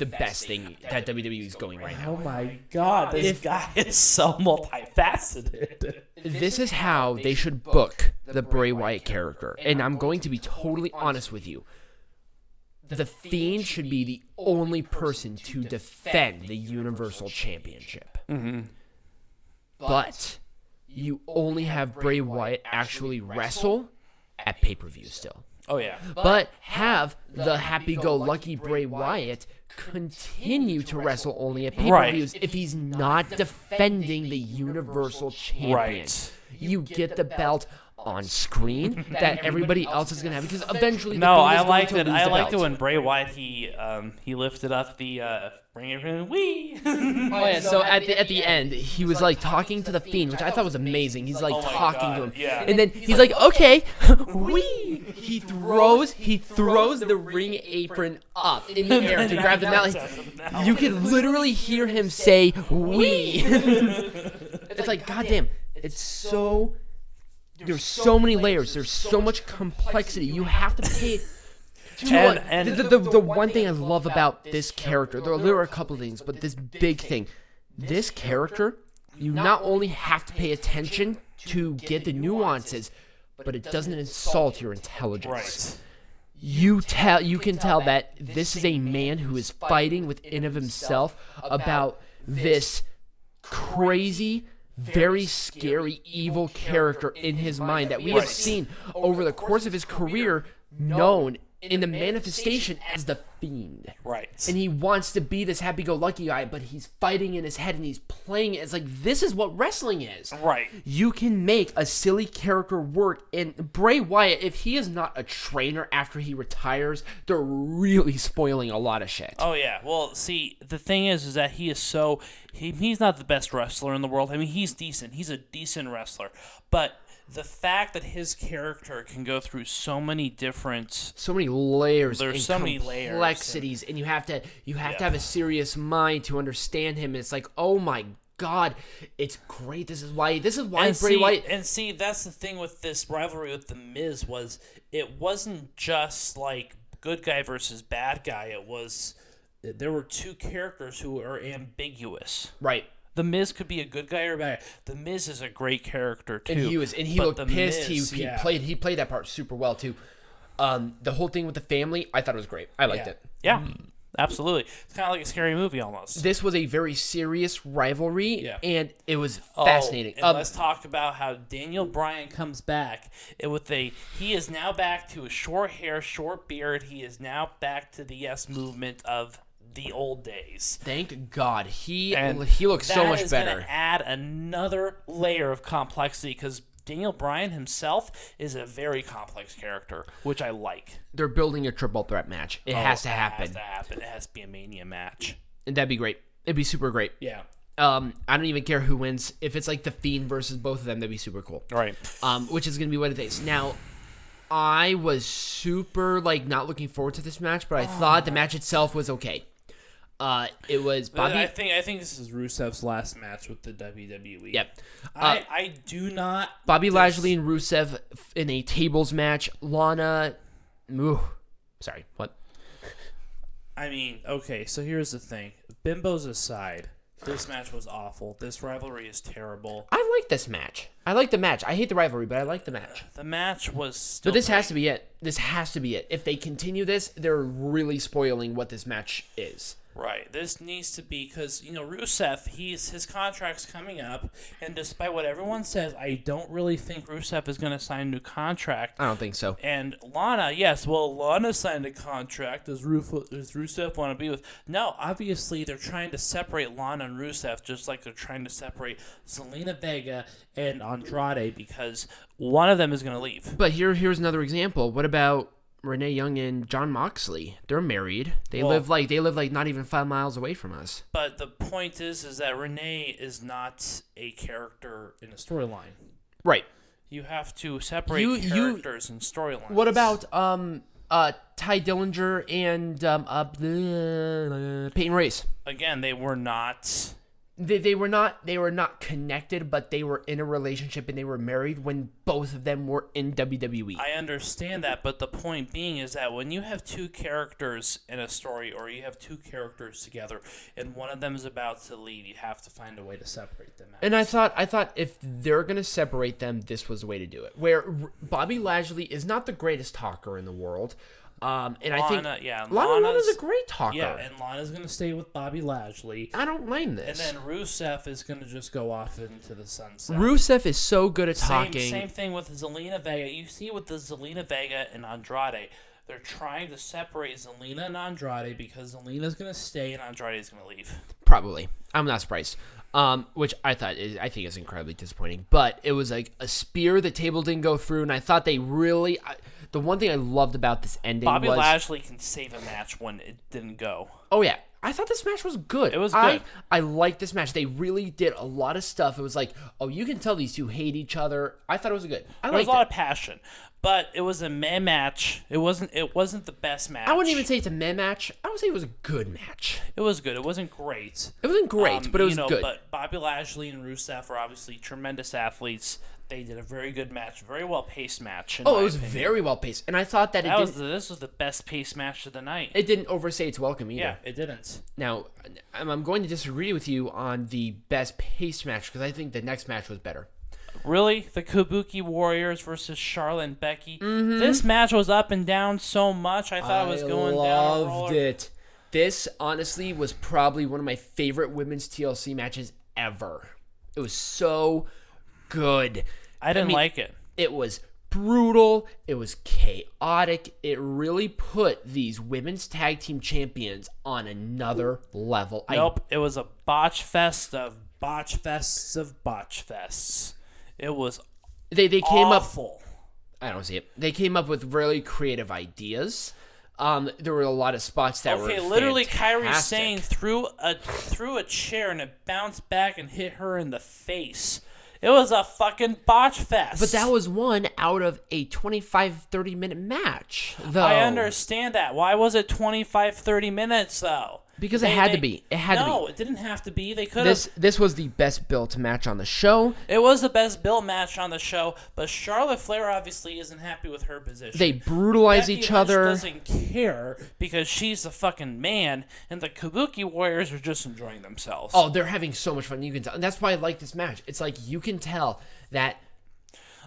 best thing that WWE is going right now. Oh my God, this guy is so multifaceted. This is how they should book the Bray Wyatt character, and I'm going to be totally honest with you. The Fiend should be the only person to defend the Universal Championship. Mm-hmm. But you only have Bray Wyatt actually wrestle at pay-per-view still. Oh, yeah. But have the happy-go-lucky Bray Wyatt continue to wrestle only at pay-per-views if he's not defending the Universal Champion. Right. You get the belt on screen that everybody else is gonna have because eventually. I liked it when Bray Wyatt he lifted up the ring and wee. Oh yeah, so at the end he was like talking to the Fiend, which I thought was amazing. He's like talking to him, and then he's like, okay, wee. He throws the ring apron up in the air to grab the mallet. You could literally hear him say wee. It's like, goddamn, it's so. There's so many layers. There's so much complexity. You have to pay. The one thing I love about this character, there are a couple of things, but this big thing, this character, you not only have to pay attention to get the nuances, but it doesn't insult your intelligence. Right. You can tell that this is a man who is fighting within of himself about this crazy, very scary, evil character in his mind that we have seen over the course of his career, known in the manifestation as the Fiend. Right. And he wants to be this happy-go-lucky guy, but he's fighting in his head and he's playing it. It's like, this is what wrestling is. Right. You can make a silly character work. And Bray Wyatt, if he is not a trainer after he retires, they're really spoiling a lot of shit. Oh, yeah. Well, see, the thing is that he is so... He's not the best wrestler in the world. I mean, he's decent. He's a decent wrestler. But the fact that his character can go through so many layers, there's so many complexities, and you have to have a serious mind to understand him. It's like, oh my God, it's great. This is why Bray Wyatt. And see, that's the thing with this rivalry with The Miz was it wasn't just like good guy versus bad guy. There were 2 characters who are ambiguous. Right. The Miz could be a good guy or a bad guy. The Miz is a great character too. And he looked pissed. He played that part super well too. The whole thing with the family, I thought it was great. I liked it. Yeah, absolutely. It's kind of like a scary movie almost. This was a very serious rivalry, and it was fascinating. And let's talk about how Daniel Bryan comes back. He is now back to a short hair, short beard. He is now back to the Yes Movement of the old days. Thank God. He looks so much better. That is going to add another layer of complexity because Daniel Bryan himself is a very complex character, which I like. They're building a triple threat match. It has to happen. It has to be a Mania match. And that'd be great. It'd be super great. Yeah. I don't even care who wins. If it's like the Fiend versus both of them, that'd be super cool. Right. Which is going to be what it is. Now, I was super not looking forward to this match, but I thought the match itself was okay. It was Bobby. I think this is Rusev's last match with the WWE. Yep. I do not. Bobby Lashley and Rusev in a tables match. Lana. Sorry, what? I mean, okay, so here's the thing. Bimbos aside, this match was awful. This rivalry is terrible. I like this match. I like the match. I hate the rivalry, but I like the match. The match was still But this has to be it. This has to be it. If they continue this, they're really spoiling what this match is. Right. This needs to be because, Rusev, his contract's coming up, and despite what everyone says, I don't really think Rusev is going to sign a new contract. I don't think so. And Lana, yes, well, Lana signed a contract. Does Rusev want to be with? No, obviously they're trying to separate Lana and Rusev just like they're trying to separate Zelina Vega and Andrade because one of them is going to leave. But here's another example. What about Renee Young and Jon Moxley? They're married. They live like not even 5 miles away from us. But the point is that Renee is not a character in a storyline. Right. You have to separate characters and storylines. What about Ty Dillinger and Peyton Royce? Again, they were not. They were not connected, but they were in a relationship and they were married when both of them were in WWE. I understand that, but the point being is that when you have two characters in a story or you have two characters together and one of them is about to leave, you have to find a way to separate them out. And I thought if they're going to separate them, this was the way to do it. Where Bobby Lashley is not the greatest talker in the world. And I think Lana's a great talker. Yeah, and Lana's going to stay with Bobby Lashley. I don't mind this. And then Rusev is going to just go off into the sunset. Rusev is so good at talking. Same thing with Zelina Vega. You see with the Zelina Vega and Andrade, they're trying to separate Zelina and Andrade because Zelina's going to stay and Andrade is going to leave. Probably. I'm not surprised. Which I think is incredibly disappointing. But it was like a spear. The table didn't go through, and I thought they really. The one thing I loved about this ending Bobby was Lashley can save a match when it didn't go. Oh yeah, I thought this match was good. It was good. I liked this match. They really did a lot of stuff. It was like, oh, you can tell these two hate each other. I thought it was good. There was a lot of passion, but it was a meh match. It wasn't the best match. I wouldn't even say it's a meh match. I would say it was a good match. It was good. It wasn't great. It wasn't great, but it was good. But Bobby Lashley and Rusev are obviously tremendous athletes. They did a very good match, very well paced match. It was very well paced, and I thought that this was the best paced match of the night. It didn't overstay its welcome either. Yeah, it didn't. Now, I'm going to disagree with you on the best paced match because I think the next match was better. Really? The Kabuki Warriors versus Charlotte and Becky? Mm-hmm. This match was up and down so much, I thought it was going down a roller. I loved it. This, honestly, was probably one of my favorite women's TLC matches ever. It was so good. I didn't like it. It was brutal. It was chaotic. It really put these women's tag team champions on another level. Nope. It was a botch fest of botch fests of botch fests. It was they came awful. I don't see it. They came up with really creative ideas. There were a lot of spots that were literally fantastic. Kairi Sane threw a chair and it bounced back and hit her in the face. It was a fucking botch fest. But that was one out of a 25, 30-minute match, though. I understand that. Why was it 25, 30 minutes, though? Because it had to be. It had to be. No, it didn't have to be. They could have. This was the best built match on the show. It was the best built match on the show, but Charlotte Flair obviously isn't happy with her position. They brutalize Becky each Lynch other. Doesn't care because she's the fucking man, and the Kabuki Warriors are just enjoying themselves. Oh, they're having so much fun. You can tell, and that's why I like this match. It's like you can tell that.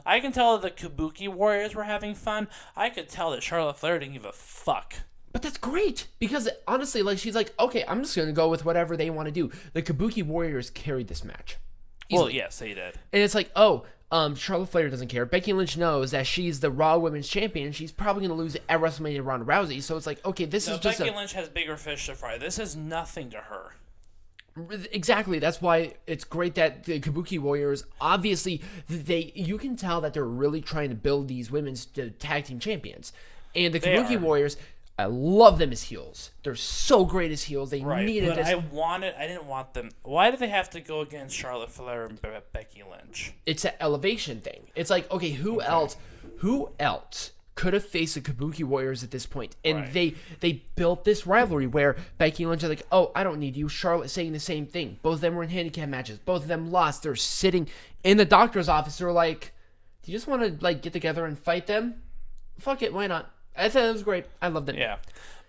I can tell that the Kabuki Warriors were having fun. I could tell that Charlotte Flair didn't give a fuck. But that's great because honestly, like she's like, okay, I'm just gonna go with whatever they want to do. The Kabuki Warriors carried this match. Well, yes, they did. And it's like, Charlotte Flair doesn't care. Becky Lynch knows that she's the Raw Women's Champion. She's probably gonna lose at WrestleMania Ronda Rousey. So it's like, okay, this is just Becky Lynch has bigger fish to fry. This is nothing to her. Exactly. That's why it's great that the Kabuki Warriors, obviously, you can tell that they're really trying to build these women's tag team champions. And the Kabuki Warriors, I love them as heels. They're so great as heels. They needed this. I didn't want them. Why did they have to go against Charlotte Flair and Becky Lynch? It's an elevation thing. It's like, okay, who else could have faced the Kabuki Warriors at this point. And they built this rivalry where Becky Lynch is like, oh, I don't need you. Charlotte saying the same thing. Both of them were in handicap matches. Both of them lost. They're sitting in the doctor's office. They're like, do you just want to like get together and fight them? Fuck it, why not? I thought it was great. I loved it. Yeah.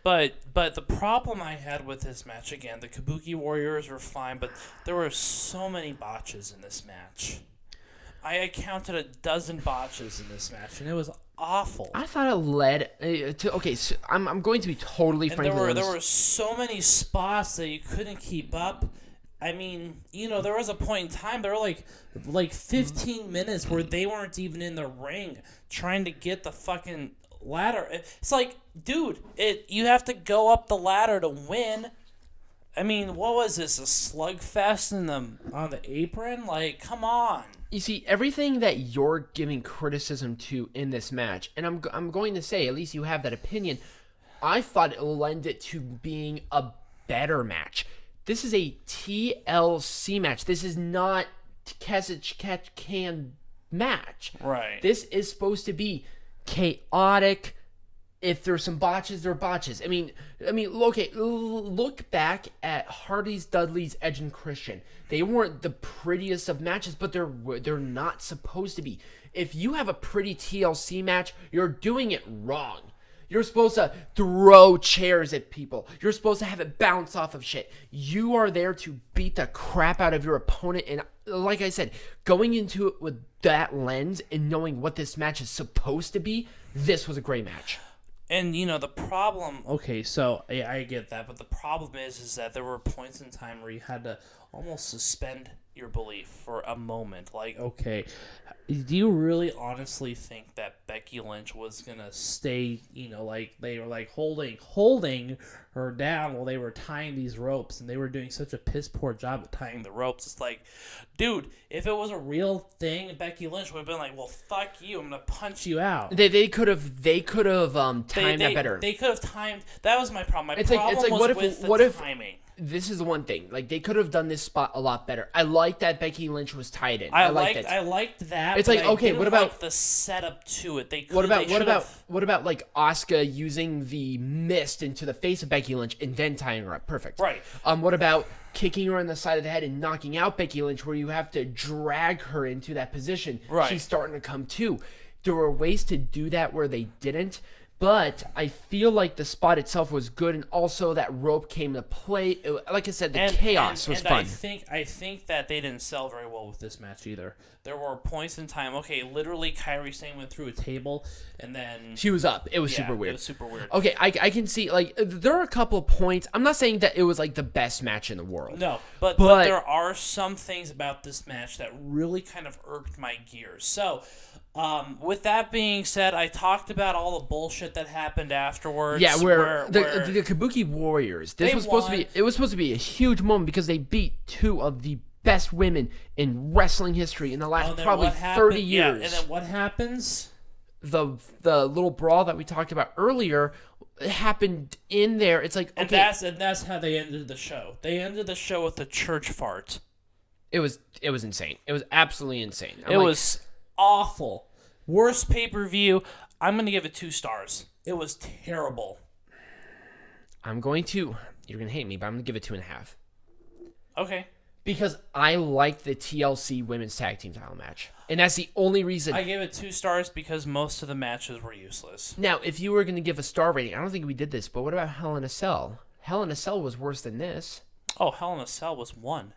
But the problem I had with this match, again, the Kabuki Warriors were fine, but there were so many botches in this match. I counted a dozen botches in this match, and it was awful. I thought it led to... Okay, so I'm going to be totally frank with you. There were so many spots that you couldn't keep up. I mean, there was a point in time, there were like 15 minutes where they weren't even in the ring trying to get the fucking ladder. It's like, dude, you have to go up the ladder to win. I mean, what was this, a slugfest on the apron? Like, come on. You see, everything that you're giving criticism to in this match, and I'm going to say, at least you have that opinion, I thought it lent it to being a better match. This is a TLC match. This is not Catch-Can match. Right. This is supposed to be chaotic. If there's some botches, there are botches. I mean, okay, look back at Hardy's, Dudley's, Edge, and Christian. They weren't the prettiest of matches, but they're not supposed to be. If you have a pretty TLC match, you're doing it wrong. You're supposed to throw chairs at people. You're supposed to have it bounce off of shit. You are there to beat the crap out of your opponent. And like I said, going into it with that lens and knowing what this match is supposed to be, this was a great match. And, the problem... Okay, so, yeah, I get that, but the problem is that there were points in time where you had to almost suspend your belief for a moment. Like, okay, do you really honestly think that Becky Lynch was going to stay, like, they were, like, holding her down while they were tying these ropes, and they were doing such a piss-poor job at tying the ropes? It's like, dude, if it was a real thing, Becky Lynch would have been like, well, fuck you, I'm going to punch you out. They could have timed that better. They could have timed... That was my problem. My it's problem like, was what the if timing. This is the one thing. Like, they could have done this spot a lot better. I like that Becky Lynch was tied in. I liked that. It's like, okay, what about like the setup to it? What about like Asuka using the mist into the face of Becky Lynch and then tying her up? Perfect. Right. What about kicking her in the side of the head and knocking out Becky Lynch, where you have to drag her into that position? Right. She's starting to come to. There were ways to do that where they didn't. But I feel like the spot itself was good, and also that rope came to play. Like I said, the chaos was fun. I think that they didn't sell very well with this match either. There were points in time. Okay, literally, Kairi Sane went through a table, and then she was up. It was super weird. It was super weird. Okay, I can see, like, there are a couple of points. I'm not saying that it was like the best match in the world. No, but there are some things about this match that really kind of irked my gears. So. With that being said, I talked about all the bullshit that happened afterwards. Yeah, where the Kabuki Warriors. It was supposed to be a huge moment because they beat two of the best women in wrestling history in the last probably 30 years. Yeah, and then what happens? The little brawl that we talked about earlier happened in there. It's like, okay, and that's how they ended the show. They ended the show with a church fart. It was insane. It was absolutely insane. It was awful. Worst pay-per-view. I'm going to give it 2 stars. It was terrible. You're going to hate me, but I'm going to give it 2.5. Okay. Because I liked the TLC women's tag team title match. And that's the only reason. I gave it 2 stars because most of the matches were useless. Now, if you were going to give a star rating, I don't think we did this, but what about Hell in a Cell? Hell in a Cell was worse than this. Oh, Hell in a Cell was 1.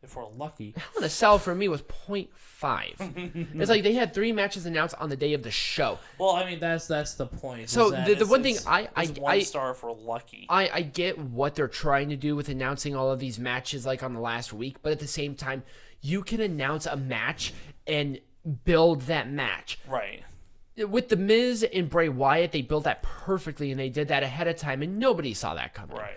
If we're lucky. Hell in a Cell for me was 0.5. It's like they had 3 matches announced on the day of the show. Well, I mean that's the point. So the one thing I 1 star if we're lucky. I get what they're trying to do with announcing all of these matches like on the last week, but at the same time, you can announce a match and build that match. Right. With The Miz and Bray Wyatt, they built that perfectly, and they did that ahead of time, and nobody saw that coming. Right.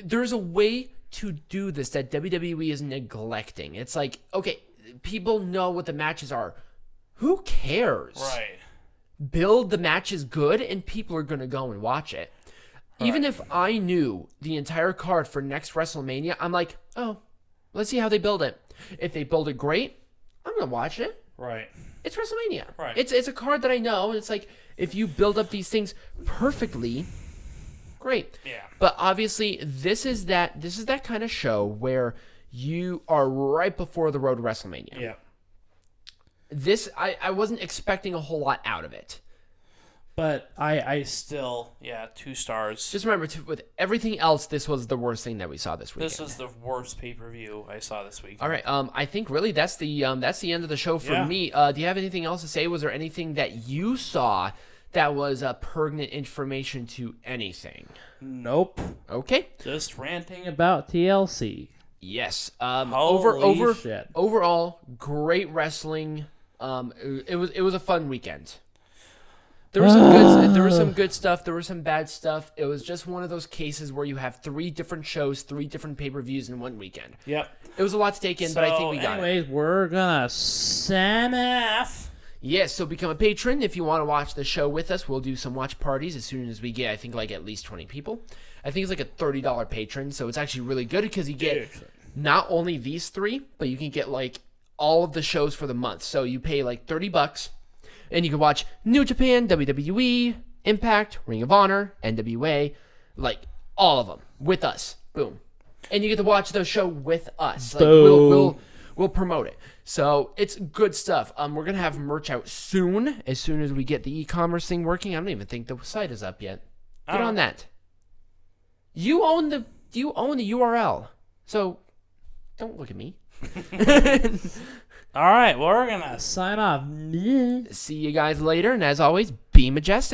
There's a way to do this that WWE is neglecting. It's like, okay, people know what the matches are. Who cares? Right. Build the matches good, and people are going to go and watch it. Right. Even if I knew the entire card for next WrestleMania, I'm like, oh, let's see how they build it. If they build it great, I'm going to watch it. Right. It's WrestleMania. Right. It's a card that I know, and it's like, If you build up these things perfectly, great. Yeah. But obviously, this is that kind of show where you are right before the road to WrestleMania. Yeah. This, I wasn't expecting a whole lot out of it. But I still, 2 stars. Just remember, with everything else, this was the worst thing that we saw this weekend. This was the worst pay-per-view I saw this week. All right. I think really that's the end of the show for me. Do you have anything else to say? Was there anything that you saw that was pertinent information to anything? Nope. Okay. Just ranting About TLC. Yes. Holy shit. Overall, great wrestling. It was a fun weekend. There was some good stuff. There was some bad stuff. It was just one of those cases where you have 3 different shows, 3 different pay-per-views in one weekend. Yep. It was a lot to take in, but I think we got it. Anyways, we're gonna SMF. Yes, so become a patron if you want to watch the show with us. We'll do some watch parties as soon as we get, I think, like at least 20 people. I think it's like a $30 patron, so it's actually really good because you get not only these 3, but you can get like all of the shows for the month. So you pay like $30. And you can watch New Japan, WWE, Impact, Ring of Honor, NWA, like all of them with us. Boom. And you get to watch the show with us. Like we'll promote it. So it's good stuff. We're gonna have merch out soon as we get the e-commerce thing working. I don't even think the site is up yet. Get on that. You own the URL. So don't look at me. All right, well, we're gonna sign off. See you guys later, and as always, be majestic.